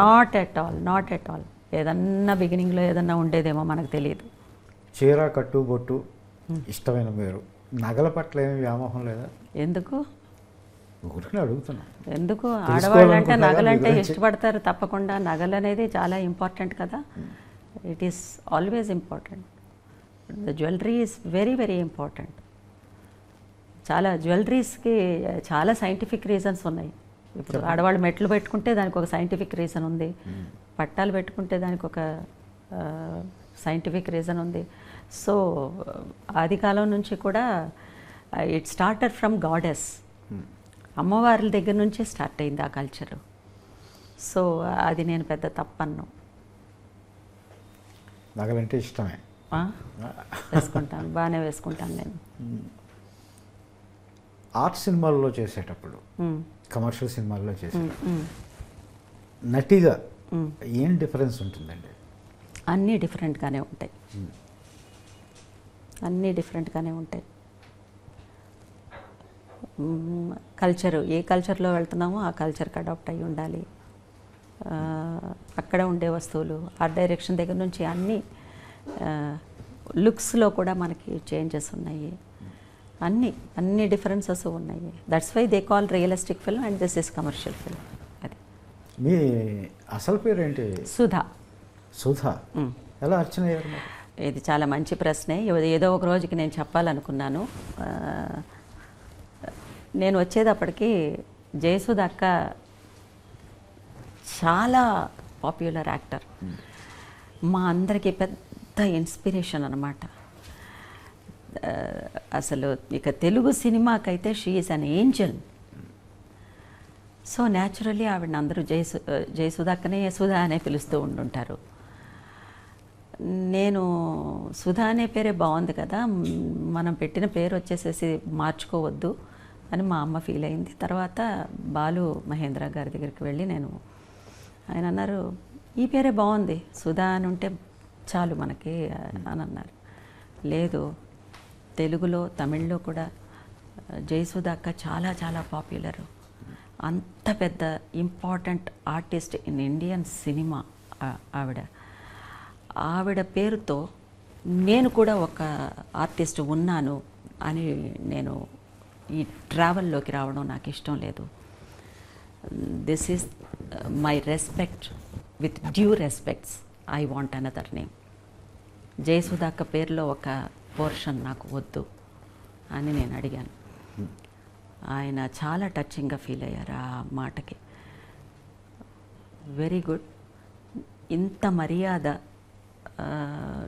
not at all, not at all. ఏదన్నా బిగినింగ్లో ఏదన్నా ఉండేదేమో మనకు తెలియదు. చీర కట్టు బొట్టు ఇష్టమైన మీరు, నగల పట్ల ఏమి వ్యామోహం లేదా? ఎందుకు అడుగుతున్నా. ఎందుకు? ఆడవాళ్ళంటే నగలంటే ఇష్టపడతారు తప్పకుండా. నగలు అనేది చాలా ఇంపార్టెంట్ కదా. It is always important. The jewellery is very very important. చాలా జ్యువెలరీస్కి చాలా సైంటిఫిక్ రీజన్స్ ఉన్నాయి. ఇప్పుడు ఆడవాళ్ళు మెట్లు పెట్టుకుంటే దానికి ఒక సైంటిఫిక్ రీజన్ ఉంది, పట్టాలు పెట్టుకుంటే దానికి ఒక సైంటిఫిక్ రీజన్ ఉంది. సో ఆది కాలం నుంచి కూడా ఇట్ స్టార్టెడ్ ఫ్రమ్ గాడెస్, అమ్మవార్ల దగ్గర నుంచే స్టార్ట్ అయింది ఆ కల్చరు. సో అది నేను పెద్ద తప్పన్ను. నగలంటే ఇష్టమే, వేసుకుంటాను, బాగానే వేసుకుంటాను నేను. ఆర్ట్ సినిమాల్లో చేసేటప్పుడు, కమర్షియల్ సినిమాల్లో చేసేటప్పుడు నటిగా ఏం డిఫరెన్స్ ఉంటుందండి? అన్నీ డిఫరెంట్గానే ఉంటాయి, అన్నీ డిఫరెంట్గానే ఉంటాయి. కల్చరు, ఏ కల్చర్లో వెళ్తున్నామో ఆ కల్చర్కి అడాప్ట్ అయ్యి ఉండాలి. అక్కడ ఉండే వస్తువులు, ఆర్ట్ డైరెక్షన్ దగ్గర నుంచి అన్నీ, లుక్స్లో కూడా మనకి చేంజెస్ ఉన్నాయి. అన్ని డిఫరెన్సెస్ ఉన్నాయి. That's why they call realistic film and this is commercial film. అది. మీ అసలు పేరు ఏంటి? సుధా. సుధా ఎలా అర్చన అయ్యారు? ఇది చాలా మంచి ప్రశ్నే. ఏదో ఒక రోజుకి నేను చెప్పాలనుకున్నాను. నేను వచ్చేటప్పటికి జయసుధ అక్క చాలా పాపులర్ యాక్టర్, మా అందరికీ పెద్ద ఇన్స్పిరేషన్ అన్నమాట. అసలు ఇక తెలుగు సినిమాకైతే she is an angel. So naturally ఆవిడని అందరూ జయసుధ అక్కనే సుధా అనే పిలుస్తూ ఉంటుంటారు. నేను సుధా అనే పేరే బాగుంది కదా, మనం పెట్టిన పేరు వచ్చేసేసి మార్చుకోవద్దు అని మా అమ్మ ఫీల్ అయింది. తర్వాత బాలు మహేంద్ర గారి దగ్గరికి వెళ్ళి ఆయన అన్నారు, ఈ పేరే బాగుంది, సుధా అని ఉంటే చాలు మనకి అని అన్నారు. లేదు, తెలుగులో తమిళ్లో కూడా జయసుధ అక్క చాలా చాలా పాపులరు. అంత పెద్ద important artist in Indian cinema ఆవిడ పేరుతో నేను కూడా ఒక ఆర్టిస్ట్ ఉన్నాను అని నేను ఈ ట్రావెల్లోకి రావడం నాకు ఇష్టం లేదు. This is my respect, with due respects I want another name. Jayasudha అక్క పేరులో ఒక పోర్షన్ నాకు వద్దు అని నేను అడిగాను. ఆయన చాలా టచింగ్గా ఫీల్ అయ్యారు ఆ మాటకి. వెరీ గుడ్, ఇంత మర్యాద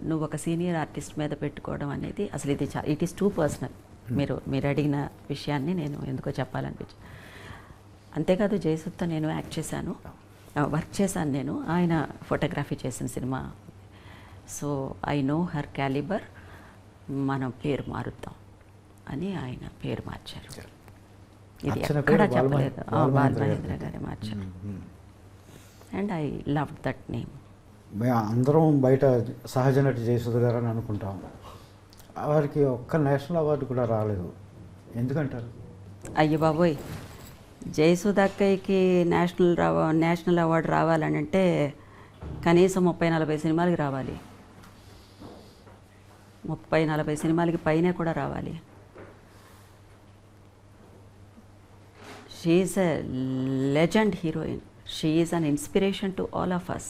నువ్వు ఒక సీనియర్ ఆర్టిస్ట్ మీద పెట్టుకోవడం అనేది అసలు ఇట్ ఈస్ టూ పర్సనల్. మీరు అడిగిన విషయాన్ని నేను ఎందుకో చెప్పాలనిపించి. అంతేకాదు జయసుధతో నేను యాక్ట్ చేశాను, వర్క్ చేశాను నేను. ఆయన ఫోటోగ్రఫీ చేసిన cinema. So I know her calibre. మనం పేరు మారుద్దాం అని ఆయన పేరు మార్చారు. ఇది అర్చన ఎక్కడ పేరు చెప్పలేదు. బాల్ బాలమహేంద్ర మహేంద్ర గారే మార్చారు. And I love that name. మేము అందరం బయట సహజ నటి జయసుధ గారు అని అనుకుంటాం. వారికి ఒక్క నేషనల్ అవార్డు కూడా రాలేదు, ఎందుకంటారు? అయ్యో బాబోయ్, జయసుధ అక్కయ్యకి నేషనల్ అవార్డు రావాలని అంటే కనీసం 30-40 సినిమాలకి రావాలి. 30-40 సినిమాలకి పైనే కూడా రావాలి. She is a legend heroine. She is an inspiration to all of us.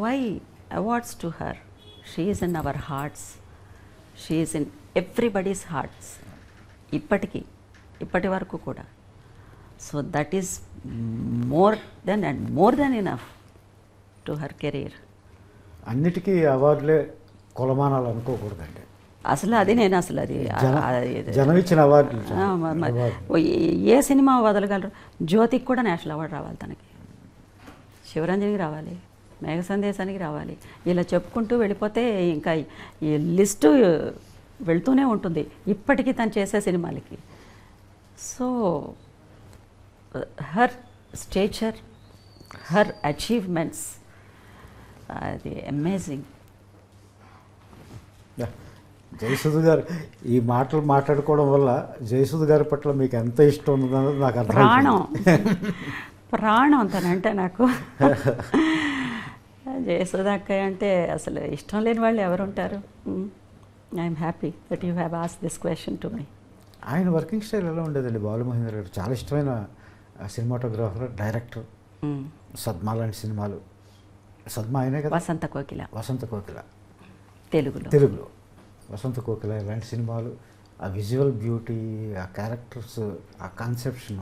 Why awards to her? She is in our hearts. She is in everybody's hearts. ఇప్పటి వరకు కూడా. So that is more than enough to her career. అన్నిటికీ అవార్డులే కొలమానాలు అనుకోకూడదండి. అసలు అది జనం ఇచ్చిన అవార్డులు ఏ సినిమా వదలగలరు? జ్యోతికి కూడా నేషనల్ అవార్డు రావాలి, తనకి శివరంజనికి రావాలి, మేఘ సందేశానికి రావాలి. ఇలా చెప్పుకుంటూ వెళ్ళిపోతే ఇంకా ఈ లిస్టు వెళ్తూనే ఉంటుంది ఇప్పటికీ తను చేసే సినిమాలకి. So her stature, her achievements, అది అమేజింగ్. జయసుధ గారు ఈ మాటలు మాట్లాడుకోవడం వల్ల జయసుధ గారి పట్ల మీకు ఎంత ఇష్టం ఉందన్నది నాకు ప్రాణం తనంటే నాకు. జయసుధ అక్కయ్య అంటే అసలు ఇష్టం లేని వాళ్ళు ఎవరు ఉంటారు? I'm happy that you have asked this question to me. ఆయన వర్కింగ్ స్టైల్ ఎలా ఉండేదండి? బాలు మహేంద్ర గారు చాలా ఇష్టమైన సినిమాటోగ్రాఫర్, డైరెక్టర్. సద్మా లాంటి సినిమాలు. సద్మా ఆయనే కదా? వసంత కోకిల తెలుగులో వసంత కోకిల ఇలాంటి సినిమాలు. ఆ విజువల్ బ్యూటీ, ఆ క్యారెక్టర్స్, ఆ కాన్సెప్షన్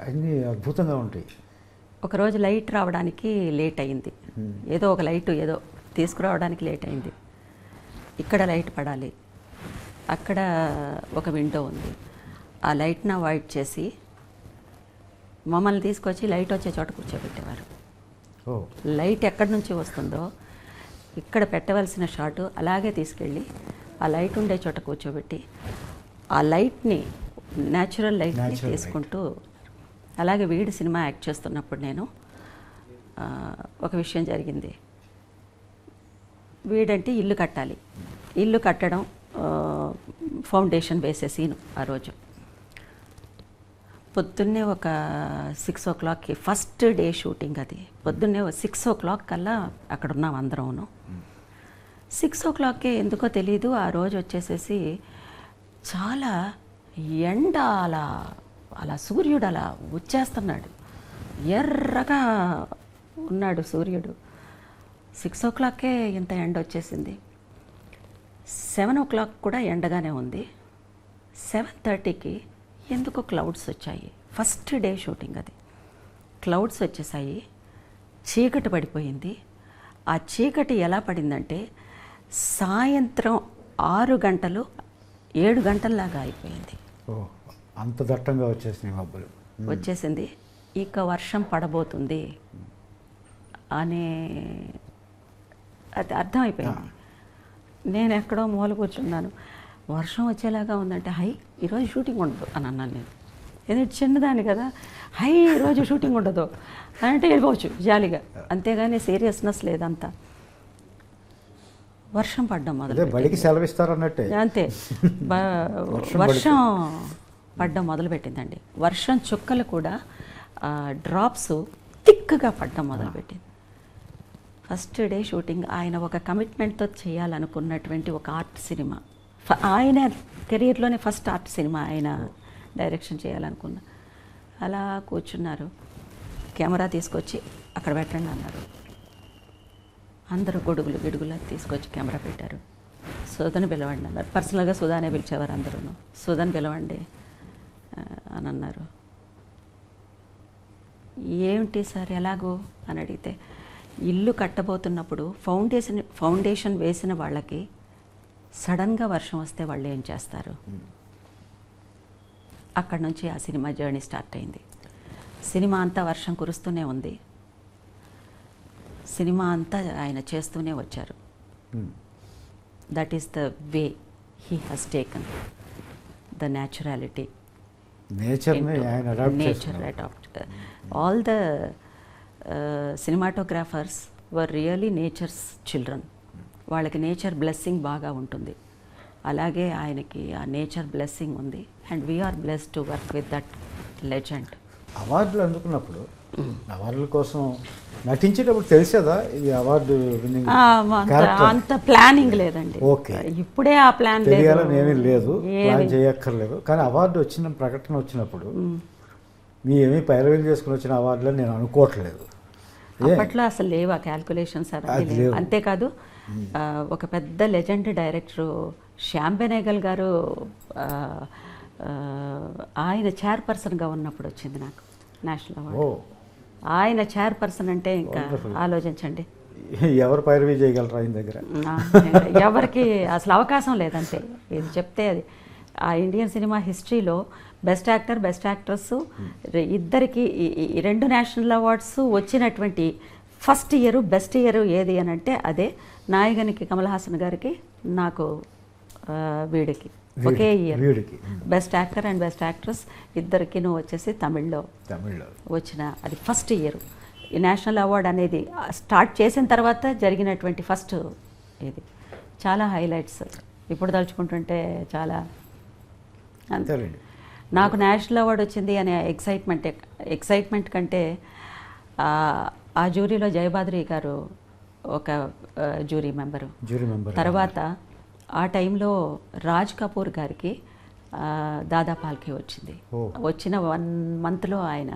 అన్నీ అద్భుతంగా ఉంటాయి. ఒకరోజు లైట్ రావడానికి లేట్ అయింది. ఏదో ఒక లైట్ తీసుకురావడానికి లేట్ అయింది. ఇక్కడ లైట్ పడాలి, అక్కడ ఒక విండో ఉంది. ఆ లైట్ని అవాయిడ్ చేసి మమ్మల్ని తీసుకొచ్చి లైట్ వచ్చే చోట కూర్చోబెట్టేవారు. లైట్ ఎక్కడి నుంచి వస్తుందో ఇక్కడ పెట్టవలసిన షాటు అలాగే తీసుకెళ్ళి ఆ లైట్ ఉండే చోట కూర్చోబెట్టి ఆ లైట్ని, న్యాచురల్ లైట్ని తీసుకుంటూ. అలాగే వీడి సినిమా యాక్ట్ చేస్తున్నప్పుడు నేను ఒక విషయం జరిగింది. వీడంటే ఇల్లు కట్టాలి. ఇల్లు కట్టడం, ఫౌండేషన్ వేసే సీను. ఆ రోజు పొద్దున్నే ఒక 6 o'clockకి ఫస్ట్ డే షూటింగ్. అది పొద్దున్నే 6 o'clock కల్లా అక్కడ ఉన్నాం అందరం. 6 o'clockకే ఎందుకో తెలీదు ఆ రోజు వచ్చేసేసి చాలా ఎండ, అలా సూర్యుడు అలా వచ్చేస్తున్నాడు. ఎర్రగా ఉన్నాడు సూర్యుడు. 6 o'clockకే ఇంత ఎండ వచ్చేసింది. 7 o'clock కూడా ఎండగానే ఉంది. 7:30కి ఎందుకో క్లౌడ్స్ వచ్చాయి. ఫస్ట్ డే షూటింగ్ అది. క్లౌడ్స్ వచ్చేసాయి, చీకటి పడిపోయింది. ఆ చీకటి ఎలా పడిందంటే సాయంత్రం 6 గంటలు 7 గంటల్లాగా అయిపోయింది. అంత దట్టంగా వచ్చేసింది మబ్బులు. వచ్చేసింది. ఇక వర్షం పడబోతుంది అనే అది అర్థమైపోయింది. నేను ఎక్కడో మూల కూర్చున్నాను. వర్షం వచ్చేలాగా ఉందంటే ఈరోజు షూటింగ్ ఉండదు అని అన్నాను నేను. ఎందుకంటే చిన్నదాన్ని కదా, ఈరోజు షూటింగ్ ఉండదు అంటే వెళ్ళిపోవచ్చు జాలీగా, అంతేగాని సీరియస్నెస్ లేదంతా. వర్షం పడ్డం మొదలుపెట్టింది. అంతే, వర్షం పడ్డం మొదలుపెట్టిందండి. వర్షం చుక్కలు కూడా డ్రాప్స్ థిక్గా పడ్డం మొదలుపెట్టింది. First day shooting. ఆయన ఒక కమిట్మెంట్తో చేయాలనుకున్నటువంటి ఒక ఆర్ట్ సినిమా. ఆయన కెరీర్లోనే ఫస్ట్ ఆర్ట్ సినిమా ఆయన డైరెక్షన్ చేయాలనుకున్న. అలా కూర్చున్నారు. కెమెరా తీసుకొచ్చి అక్కడ పెట్టండి అన్నారు. అందరూ గిడుగులు తీసుకొచ్చి కెమెరా పెట్టారు. సుధని పిలవండి అన్నారు. పర్సనల్గా సుధానే పిలిచేవారు అందరూ. సుధని పిలవండి అని అన్నారు. ఏమిటి సార్ ఎలాగో అని అడిగితే, ఇల్లు కట్టబోతున్నప్పుడు ఫౌండేషన్ వేసిన వాళ్ళకి సడన్గా వర్షం వస్తే వాళ్ళు ఏం చేస్తారు? అక్కడ నుంచి ఆ సినిమా జర్నీ స్టార్ట్ అయింది. సినిమా అంతా వర్షం కురుస్తూనే ఉంది. సినిమా అంతా ఆయన చేస్తూనే వచ్చారు. That is the way he has taken the naturality. Nature adapt. All the cinematographers were really nature's children. వాళ్ళకి నేచర్ బ్లెస్సింగ్ బాగా ఉంటుంది. అలాగే ఆయనకి ఆ నేచర్ బ్లెస్సింగ్ ఉంది. And we're blessed to work with that legend. అవార్డులు అందుకున్నప్పుడు అవార్డుల కోసం నటించేటప్పుడు తెలిసేదా ఇది అవార్డు విన్నింగ్? అంత ప్లానింగ్ లేదండి. ఓకే, ఇప్పుడే ఆ ప్లాన్ తెలియాలని ఏమీ లేదు, ప్లాన్ చేయక్కర్లేదు. కానీ అవార్డు వచ్చిన ప్రకటన వచ్చినప్పుడు మీ ఏమీ పైరవీలు చేసుకుని వచ్చిన అవార్డులని నేను అనుకోవట్లేదు. అప్పట్లో అసలు లేవు ఆ క్యాల్కులేషన్స్. అంతేకాదు ఒక పెద్ద లెజెండ్ డైరెక్టరు శ్యామ్ బెనేగల్ గారు ఆయన చైర్పర్సన్గా ఉన్నప్పుడు వచ్చింది నాకు నేషనల్ అవార్డు. ఆయన చైర్పర్సన్ అంటే ఇంకా ఆలోచించండి, ఎవరు పైరవీ చేయగలరు ఆయన దగ్గర? ఎవరికి అసలు అవకాశం లేదంతే. ఇది చెప్తే అది ఆ ఇండియన్ సినిమా హిస్టరీలో బెస్ట్ యాక్టర్, బెస్ట్ యాక్ట్రెస్ ఇద్దరికి ఈ 2 నేషనల్ అవార్డ్స్ వచ్చినటువంటి ఫస్ట్ ఇయర్, బెస్ట్ ఇయర్ ఏది అని అంటే అదే నాయగనికి కమల్ హాసన్ గారికి, నాకు వీడికి ఒకే year best actor and best actress ఇద్దరికి వచ్చేసి తమిళ్లో వచ్చిన అది ఫస్ట్ ఇయర్. ఈ నేషనల్ అవార్డ్ అనేది స్టార్ట్ చేసిన తర్వాత జరిగినటువంటి ఫస్ట్ ఇది. చాలా హైలైట్స్ ఇప్పుడు తలుచుకుంటుంటే చాలా. నాకు నేషనల్ అవార్డు వచ్చింది అనే ఎక్సైట్మెంట్ కంటే ఆ జ్యూరీలో జయబాద్రి గారు ఒక జ్యూరీ మెంబరు. తర్వాత ఆ టైంలో రాజ్ కపూర్ గారికి దాదా పాల్కే వచ్చింది. వచ్చిన 1 monthలో ఆయన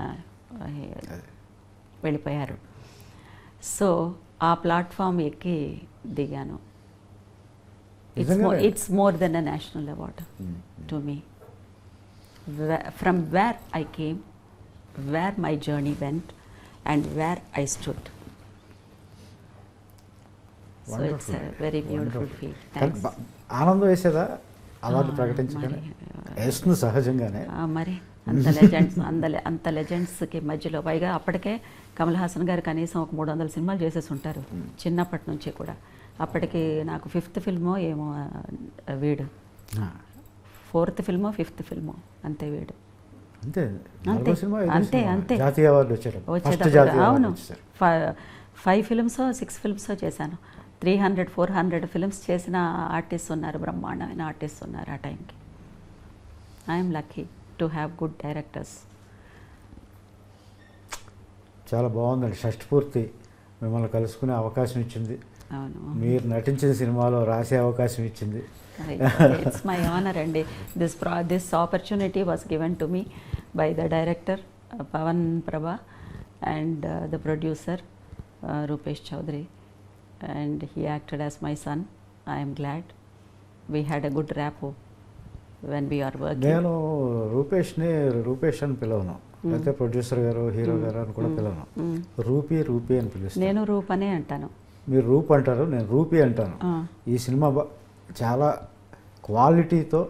వెళ్ళిపోయారు. సో ఆ ప్లాట్ఫామ్ ఎక్కి దిగాను. It's more than a national award to me. From where I came, where my journey went, and where I stood. So it's a very beautiful feel. Thanks. ఆనందం వేసేదా అవార్డు ప్రకటించగానే? వేస్తుంది సహజంగానే. మరి అంత లెజెండ్స్కి మధ్యలో పైగా అప్పటికే కమల్ హాసన్ గారు కనీసం ఒక 300 సినిమాలు చేసేసి ఉంటారు చిన్నప్పటి నుంచి కూడా. అప్పటికి నాకు 5th ఫిల్మో ఏమో వీడు, 4th ఫిల్మో 5th ఫిల్మో అంతే వీడు. అంతే జాతీయ అవార్డు వచ్చేటప్పుడు. అవును, 5 ఫిల్మ్సో 6 ఫిల్మ్సో చేశాను. 300-400 ఫిల్మ్స్ చేసిన ఆర్టిస్ట్ ఉన్నారు, బ్రహ్మాండమైన ఆర్టిస్ట్ ఉన్నారు ఆ టైంకి. I'm lucky to have good directors. చాలా బాగుందండి. షష్ఠపూర్తి మిమ్మల్ని కలుసుకునే అవకాశం ఇచ్చింది. అవును, మీరు నటించిన సినిమాలో రాసే అవకాశం ఇచ్చింది. ఇట్స్ మై ఆనర్ అండి. This opportunity was given to me by the director Pavan Prabha and the producer Rupesh Chaudhary, and he acted as my son. I am glad we had a good rapport when we are working. నేను రూపేష్ అని పిలవను, అయితే producer గారు, hero గారు అని కూడా పిలవను. Rupee అని పిలుస్తాను. నేను రూపనే అంటాను, మీరు రూప్ అంటారు, నేను రూపీ అంటాను. ఈ సినిమా చాలా క్వాలిటీతో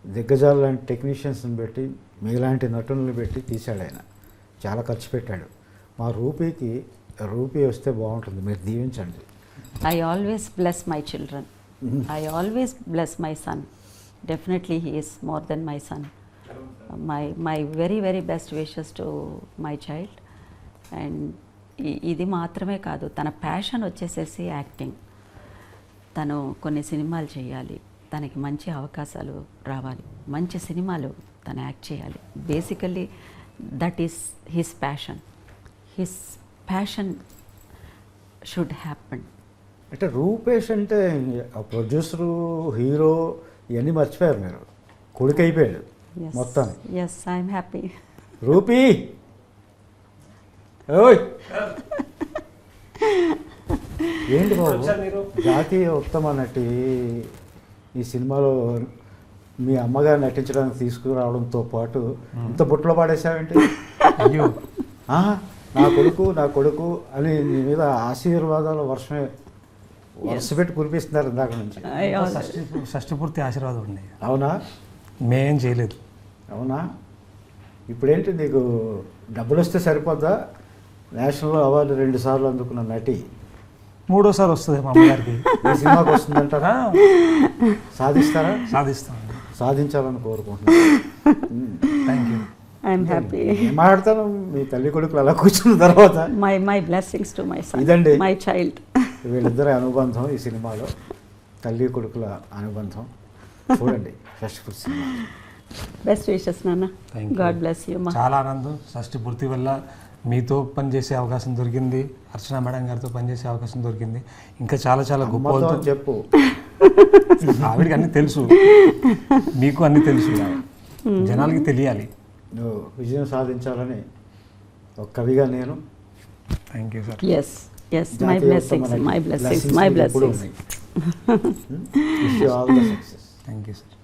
దిగ్గజాలు లాంటి టెక్నీషియన్స్ని పెట్టి, మీలాంటి నటులను పెట్టి తీశాడు ఆయన. చాలా ఖర్చు పెట్టాడు. మా రూపీ వస్తే బాగుంటుంది, మీరు దీవించండి. I always bless my children. I always bless my son. Definitely he is more than my son. My very very best wishes to my child. And ఇది మాత్రమే కాదు, తన ప్యాషన్ వచ్చేసేసి యాక్టింగ్. తను కొన్ని సినిమాలు చేయాలి, తనకి మంచి అవకాశాలు రావాలి, మంచి సినిమాలు తను యాక్ట్ చేయాలి. Basically that is his passion. His passion should happen. అంటే రూపేష్ అంటే ప్రొడ్యూసరు, హీరో ఇవన్నీ మర్చిపోయారు మీరు. కొడుకు అయిపోయాడు మొత్తం. Yes, I'm happy. రూపీ ఓయ్ ఏంటి బాబు, జాతీయ ఉత్తమ నటి ఈ సినిమాలో మీ అమ్మగారు నటించడానికి తీసుకురావడంతో పాటు ఇంత బుట్టలో పాడేసావేంటి? అయ్యో, నా కొడుకు అని నీ మీద ఆశీర్వాదాల వర్షమే వరుస పెట్టి కురిపిస్తున్నారు ఇందాక నుంచి. షష్ఠి పూర్తి ఆశీర్వాదం అండి. అవునా? మేం చేయలేదు. అవునా? ఇప్పుడేంటి నీకు డబ్బులు వస్తే సరిపోద్దా? నేషనల్ అవార్డు 2 సార్లు అందుకున్న నటి మూడోసారి వస్తుంది మా అమ్మగారికి. ఈ సినిమాకి వస్తుందంటారా? సాధిస్తారా? సాధిస్తామండి. సాధించాలని కోరుకుంటున్నాను. Thank you. I'm happy. మాట్లాడతాను మీ తల్లి కొడుకులు అలా కూర్చున్న తర్వాత. My blessings to my son, ఇదండి మై చైల్డ్. వీళ్ళిద్దరి అనుబంధం ఈ సినిమాలో, తల్లి కొడుకుల అనుబంధం. చూడండి షష్ఠి పూర్తి సినిమా. బెస్ట్ విషెస్ నాన్న. God bless you. చాలా ఆనందం. షష్ఠి పూర్తి వల్ల మీతో పనిచేసే అవకాశం దొరికింది, అర్చన మేడం గారితో పనిచేసే అవకాశం దొరికింది. ఇంకా చాలా చాలా గొప్ప చెప్పు. ఆవిడకి అన్నీ తెలుసు, మీకు అన్నీ తెలుసు, జనాలకి తెలియాలి. నువ్వు విజయం సాధించాలని ఒక కవిగా నేను. Thank you sir. Yes yes, my blessings, my blessings, my blessings. Wish you all the success. Thank you sir.